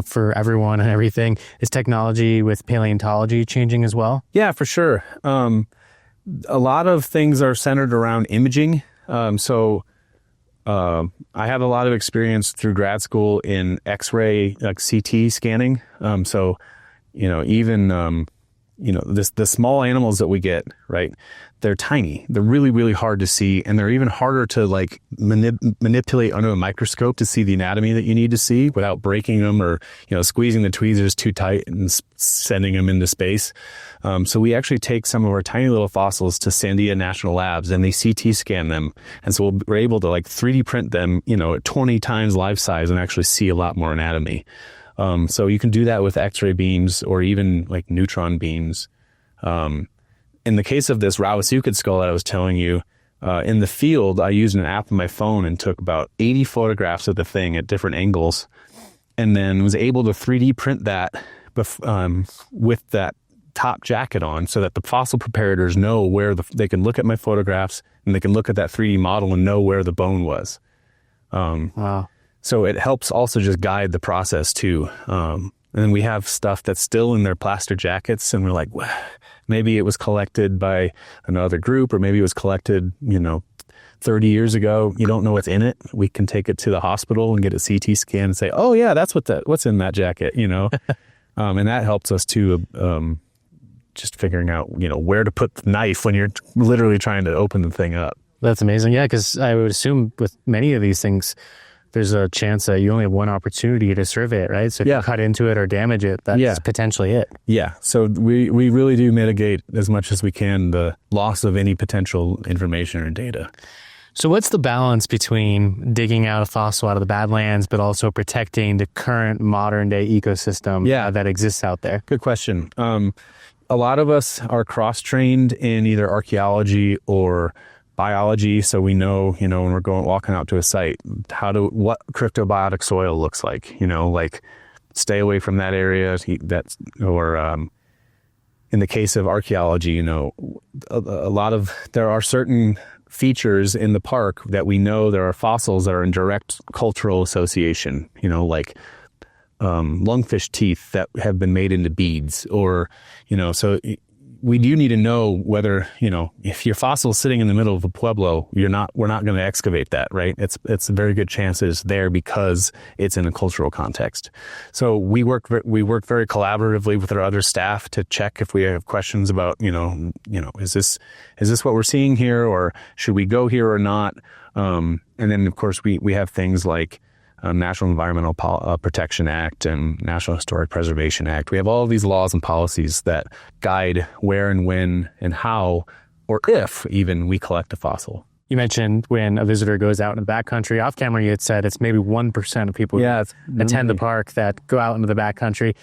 for everyone and everything. Is technology with paleontology changing as well? Yeah, for sure. A lot of things are centered around imaging. I have a lot of experience through grad school in X-ray, like CT scanning. The small animals that we get, right? They're tiny. They're really, really hard to see. And they're even harder to like manipulate under a microscope to see the anatomy that you need to see without breaking them or, squeezing the tweezers too tight and sending them into space. So we actually take some of our tiny little fossils to Sandia National Labs and they CT scan them. And so we're able to like 3D print them, at 20 times life size and actually see a lot more anatomy. So you can do that with X-ray beams or even like neutron beams. In the case of this rauisuchid skull that I was telling you, in the field, I used an app on my phone and took about 80 photographs of the thing at different angles, and then was able to 3D print that with that top jacket on so that the fossil preparators know where they can look at my photographs and they can look at that 3D model and know where the bone was. Wow. So it helps also just guide the process too. And then we have stuff that's still in their plaster jackets and we're like, well, maybe it was collected by another group or maybe it was collected, 30 years ago. You don't know what's in it. We can take it to the hospital and get a CT scan and say, oh yeah, that's what's in that jacket, and that helps us too, just figuring out, where to put the knife when you're literally trying to open the thing up. That's amazing. Yeah, because I would assume with many of these things, there's a chance that you only have one opportunity to survey it, right? So if you cut into it or damage it, that's potentially it. Yeah. So we really do mitigate as much as we can the loss of any potential information or data. So what's the balance between digging out a fossil out of the Badlands, but also protecting the current modern day ecosystem that exists out there? Good question. A lot of us are cross-trained in either archaeology or biology, so we know, when we're walking out to a site, what cryptobiotic soil looks like, like stay away from that area. In the case of archaeology, there are certain features in the park that we know there are fossils that are in direct cultural association, like lungfish teeth that have been made into beads, or, so we do need to know whether, if your fossil is sitting in the middle of a pueblo, we're not going to excavate that, right? It's a very good chance it's there because it's in a cultural context. So we work very collaboratively with our other staff to check if we have questions about, is this what we're seeing here, or should we go here or not? And then of course we have things like National Environmental Protection Act and National Historic Preservation Act. We have all of these laws and policies that guide where and when and how, or if even, we collect a fossil. You mentioned when a visitor goes out in the backcountry. Off camera, you had said it's maybe 1% of people who attend the park that go out into the backcountry.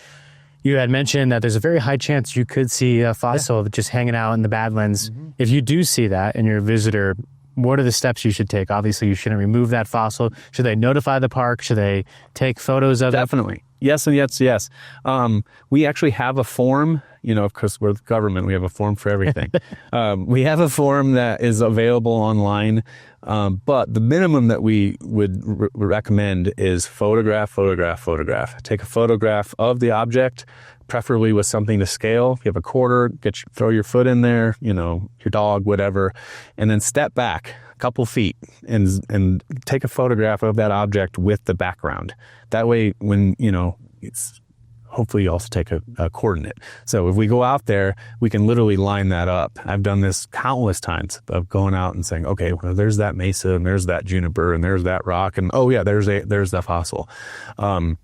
You had mentioned that there's a very high chance you could see a fossil just hanging out in the Badlands. Mm-hmm. If you do see that and you're a visitor, what are the steps you should take? Obviously, you shouldn't remove that fossil. Should they notify the park? Should they take photos of it? Definitely. Yes and yes. We actually have a form, because we're the government, we have a form for everything. We have a form that is available online, but the minimum that we would recommend is photograph. Take a photograph of the object, preferably with something to scale. If you have a quarter, throw your foot in there, your dog, whatever, and then step back a couple feet and take a photograph of that object with the background. That way, when, it's hopefully you also take a coordinate. So if we go out there, we can literally line that up. I've done this countless times of going out and saying, okay, well, there's that mesa and there's that juniper and there's that rock and there's that fossil.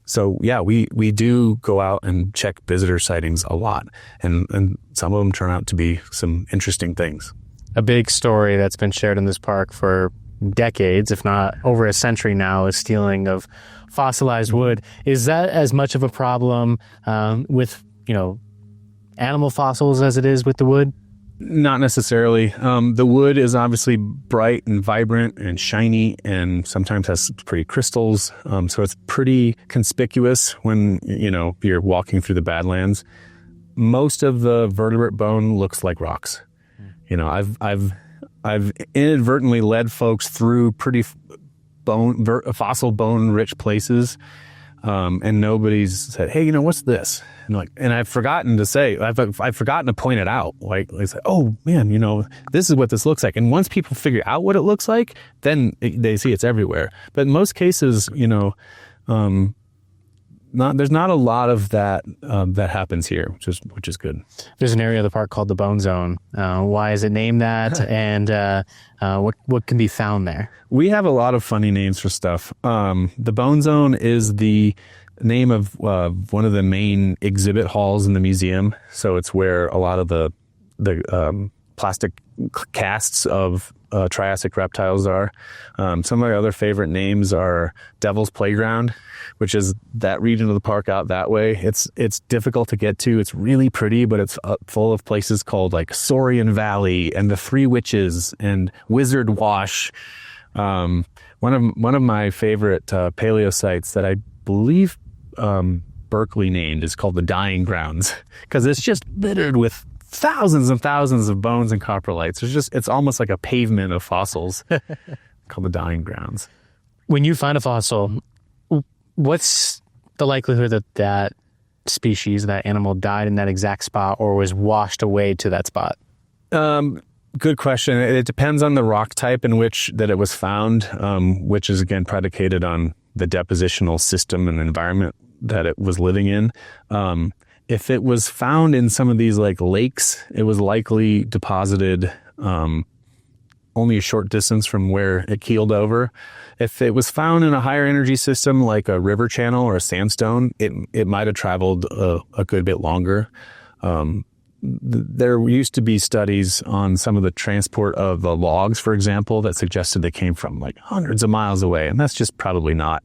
So yeah, we do go out and check visitor sightings a lot, and some of them turn out to be some interesting things. A big story that's been shared in this park for decades, if not over a century now, is stealing of fossilized wood. Is that as much of a problem with, animal fossils as it is with the wood? Not necessarily. The wood is obviously bright and vibrant and shiny and sometimes has pretty crystals. So it's pretty conspicuous when, you're walking through the Badlands. Most of the vertebrate bone looks like rocks. I've inadvertently led folks through pretty fossil bone rich places, and nobody's said, "Hey, what's this?" And I've forgotten to say, I've forgotten to point it out. Like they say, "Oh man, this is what this looks like." And once people figure out what it looks like, then they see it's everywhere. But in most cases, there's not a lot of that that happens here, which is good. There's an area of the park called the Bone Zone. Why is it named that? And what can be found there? We have a lot of funny names for stuff. The Bone Zone is the name of one of the main exhibit halls in the museum. So it's where a lot of the plastic casts of Triassic reptiles are. Some of my other favorite names are Devil's Playground, which is that region of the park out that way. It's difficult to get to. It's really pretty, but it's full of places called like Saurian Valley and the Three Witches and Wizard Wash. One of my favorite paleo sites that I believe Berkeley named is called the Dying Grounds, because it's just littered with thousands and thousands of bones and coprolites. It's almost like a pavement of fossils called the Dying Grounds. When you find a fossil, what's the likelihood that species, that animal, died in that exact spot or was washed away to that spot? Good question. It depends on the rock type in which that it was found, which is again predicated on the depositional system and environment that it was living in. If it was found in some of these like lakes, it was likely deposited only a short distance from where it keeled over. If it was found in a higher energy system like a river channel or a sandstone, it might have traveled a good bit longer. There used to be studies on some of the transport of the logs, for example, that suggested they came from like hundreds of miles away. And that's just probably not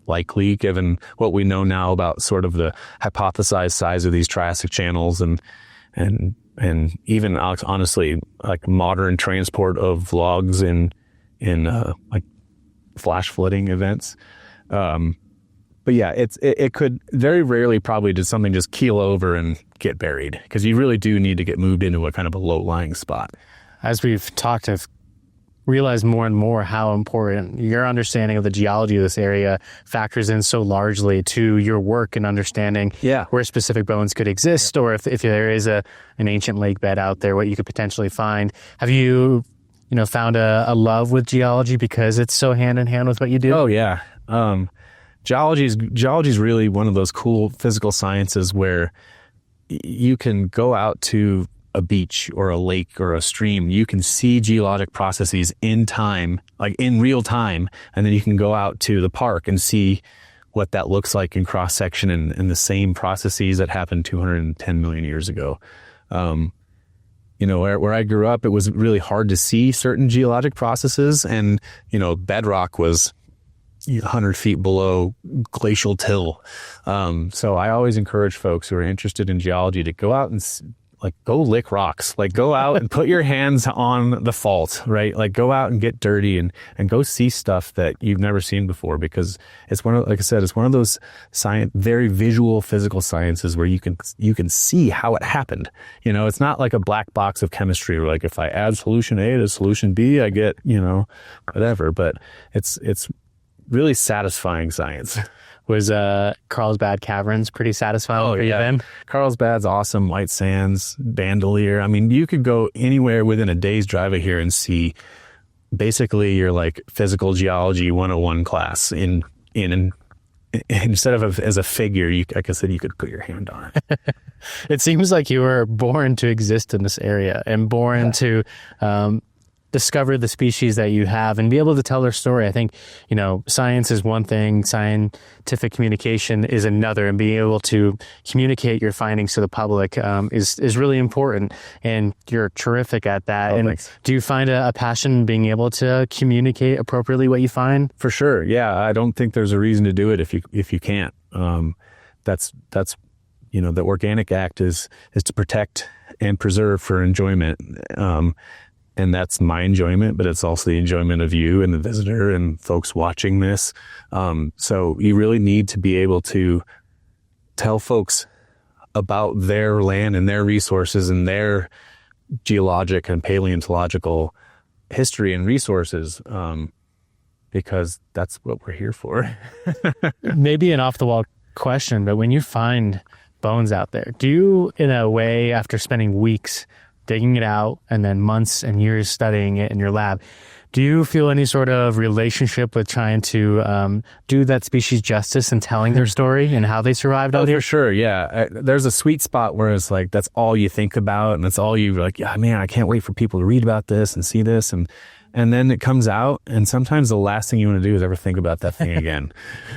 likely given what we know now about sort of the hypothesized size of these Triassic channels and even honestly, like modern transport of logs in like flash flooding events. But yeah, it could very rarely probably did something just keel over and get buried, because you really do need to get moved into a kind of a low-lying spot. As we've talked, I've realized more and more how important your understanding of the geology of this area factors in so largely to your work and understanding where specific bones could exist, or if there is an ancient lake bed out there, what you could potentially find. Have you found a love with geology because it's so hand in hand with what you do? Oh yeah. Geology is really one of those cool physical sciences where you can go out to a beach or a lake or a stream. You can see geologic processes in time, like in real time, and then you can go out to the park and see what that looks like in cross section and the same processes that happened 210 million years ago. Where I grew up, it was really hard to see certain geologic processes, and bedrock was 100 feet below glacial till. So I always encourage folks who are interested in geology to go out and go lick rocks, go out and put your hands on the fault, right? Like go out and get dirty and go see stuff that you've never seen before, because it's like I said, it's one of those very visual physical sciences where you can see how it happened. It's not like a black box of chemistry where if I add solution A to solution B, I get, whatever, but it's really satisfying science. Was Carlsbad Caverns pretty satisfying for you then? Carlsbad's awesome. White Sands, Bandelier. I mean, you could go anywhere within a day's drive of here and see basically your physical geology 101 class in instead of as a figure, like I said, you could put your hand on it. It seems like you were born to exist in this area and born to discover the species that you have and be able to tell their story. I think, science is one thing, scientific communication is another, and being able to communicate your findings to the public is really important, and you're terrific at that. Oh, and thanks. Do you find a passion in being able to communicate appropriately what you find? For sure. Yeah. I don't think there's a reason to do it if you can't. That's the organic act is to protect and preserve for enjoyment. And that's my enjoyment, but it's also the enjoyment of you and the visitor and folks watching this. So you really need to be able to tell folks about their land and their resources and their geologic and paleontological history and resources, because that's what we're here for. Maybe an off-the-wall question, but when you find bones out there, do you, in a way, after spending weeks digging it out and then months and years studying it in your lab, do you feel any sort of relationship with trying to do that species justice and telling their story and how they survived out here? For sure, yeah. There's a sweet spot where it's that's all you think about, and that's all you're yeah, man, I can't wait for people to read about this and see this, and then it comes out, and sometimes the last thing you want to do is ever think about that thing again.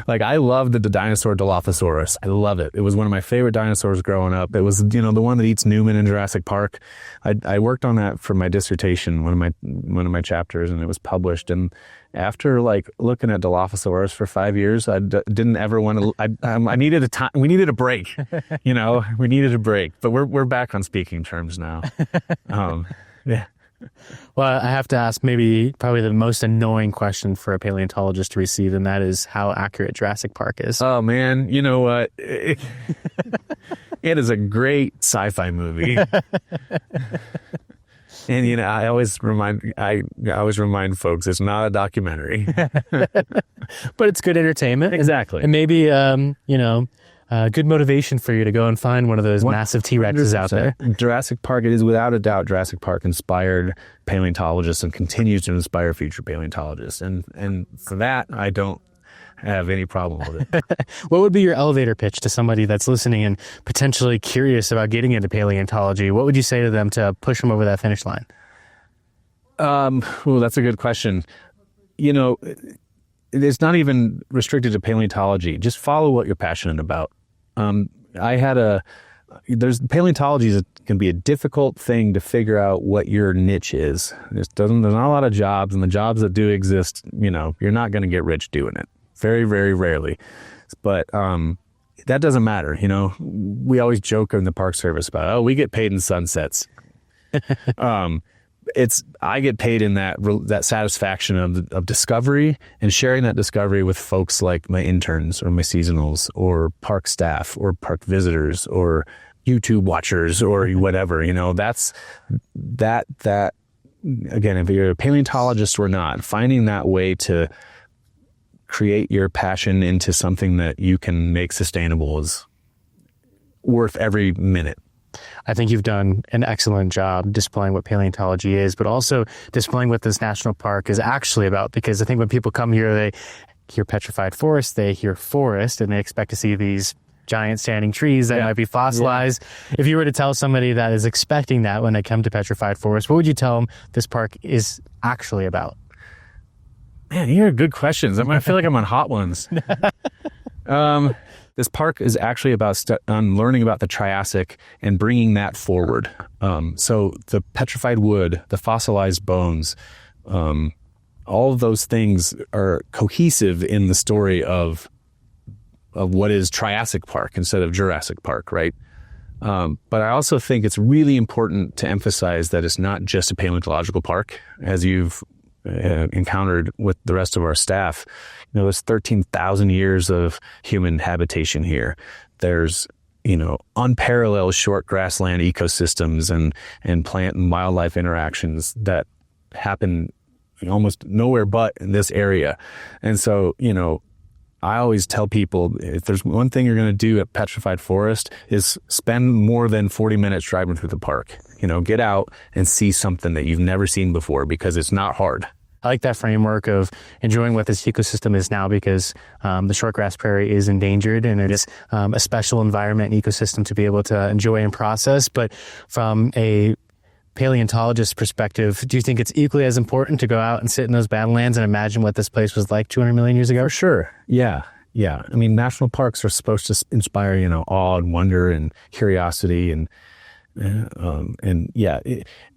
I love the dinosaur Dilophosaurus. I love it. It was one of my favorite dinosaurs growing up. It was, the one that eats Newman in Jurassic Park. I worked on that for my dissertation, one of my chapters, and it was published. And after looking at Dilophosaurus for 5 years, I didn't ever want to. I needed a time. We needed a break. We needed a break. But we're back on speaking terms now. Yeah. Well, I have to ask probably the most annoying question for a paleontologist to receive, and that is how accurate Jurassic Park is. Oh, man. You know what? It is a great sci-fi movie. And, I always remind folks it's not a documentary. But it's good entertainment. Exactly. And maybe, good motivation for you to go and find one of those massive T-Rexes out there. Jurassic Park, it is without a doubt, Jurassic Park inspired paleontologists and continues to inspire future paleontologists. And for that, I don't have any problem with it. What would be your elevator pitch to somebody that's listening and potentially curious about getting into paleontology? What would you say to them to push them over that finish line? That's a good question. You know, it's not even restricted to paleontology. Just follow what you're passionate about. Paleontology can be a difficult thing to figure out what your niche is. There's not a lot of jobs, and the jobs that do exist, you know, you're not going to get rich doing it. Very, very rarely. But that doesn't matter. You know, we always joke in the Park Service about, oh, we get paid in sunsets. I get paid in that satisfaction of discovery and sharing that discovery with folks like my interns or my seasonals or park staff or park visitors or YouTube watchers or whatever. You know, that's that again, if you're a paleontologist or not, finding that way to create your passion into something that you can make sustainable is worth every minute. I think you've done an excellent job displaying what paleontology is, but also displaying what this national park is actually about. Because I think when people come here, they hear petrified forest, they hear forest, and they expect to see these giant standing trees that might be fossilized. Yeah. If you were to tell somebody that is expecting that when they come to Petrified Forest, what would you tell them this park is actually about? Man, you have good questions. I feel like I'm on Hot Ones. This park is actually about learning about the Triassic and bringing that forward. So the petrified wood, the fossilized bones, all of those things are cohesive in the story of what is Triassic Park instead of Jurassic Park, right? But I also think it's really important to emphasize that it's not just a paleontological park, as you've encountered with the rest of our staff. You know, there's 13,000 years of human habitation here. There's, you know, unparalleled short grassland ecosystems and plant and wildlife interactions that happen almost nowhere but in this area. And so, you know, I always tell people, if there's one thing you're going to do at Petrified Forest is spend more than 40 minutes driving through the park. You know, get out and see something that you've never seen before, because it's not hard. I like that framework of enjoying what this ecosystem is now, because the shortgrass prairie is endangered, and it is a special environment and ecosystem to be able to enjoy and process. But from a paleontologist perspective, do you think it's equally as important to go out and sit in those badlands and imagine what this place was like 200 million years ago? For sure. Yeah. I mean, national parks are supposed to inspire, you know, awe and wonder and curiosity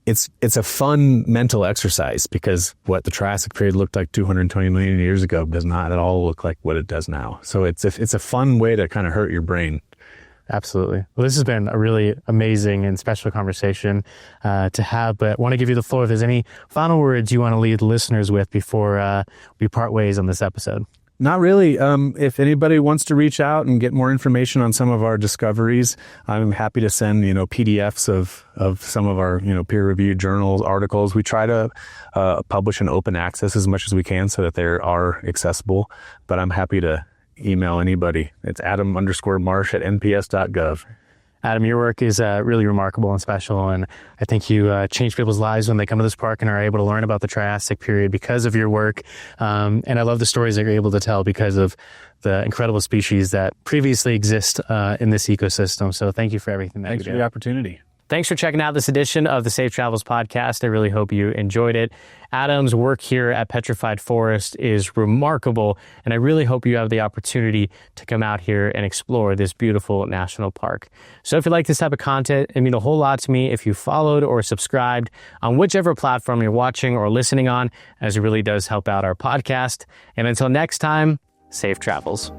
it's a fun mental exercise, because what the Triassic period looked like 220 million years ago does not at all look like what it does now. So it's a fun way to kind of hurt your brain. Absolutely. Well, this has been a really amazing and special conversation to have, but I want to give you the floor if there's any final words you want to leave the listeners with before we part ways on this episode. Not really. If anybody wants to reach out and get more information on some of our discoveries, I'm happy to send, you know, PDFs of some of our, you know, peer-reviewed journals, articles. We try to publish in open access as much as we can so that they are accessible, but I'm happy to email anybody. It's adam_marsh@nps.gov. Adam, your work is really remarkable and special, and I think you change people's lives when they come to this park and are able to learn about the Triassic period because of your work. And I love the stories that you're able to tell because of the incredible species that previously exist in this ecosystem. So thank you for everything that you do. Thanks for the opportunity. Thanks for checking out this edition of the Safe Travels podcast. I really hope you enjoyed it. Adam's work here at Petrified Forest is remarkable, and I really hope you have the opportunity to come out here and explore this beautiful national park. So if you like this type of content, it means a whole lot to me if you followed or subscribed on whichever platform you're watching or listening on, as it really does help out our podcast. And until next time, safe travels.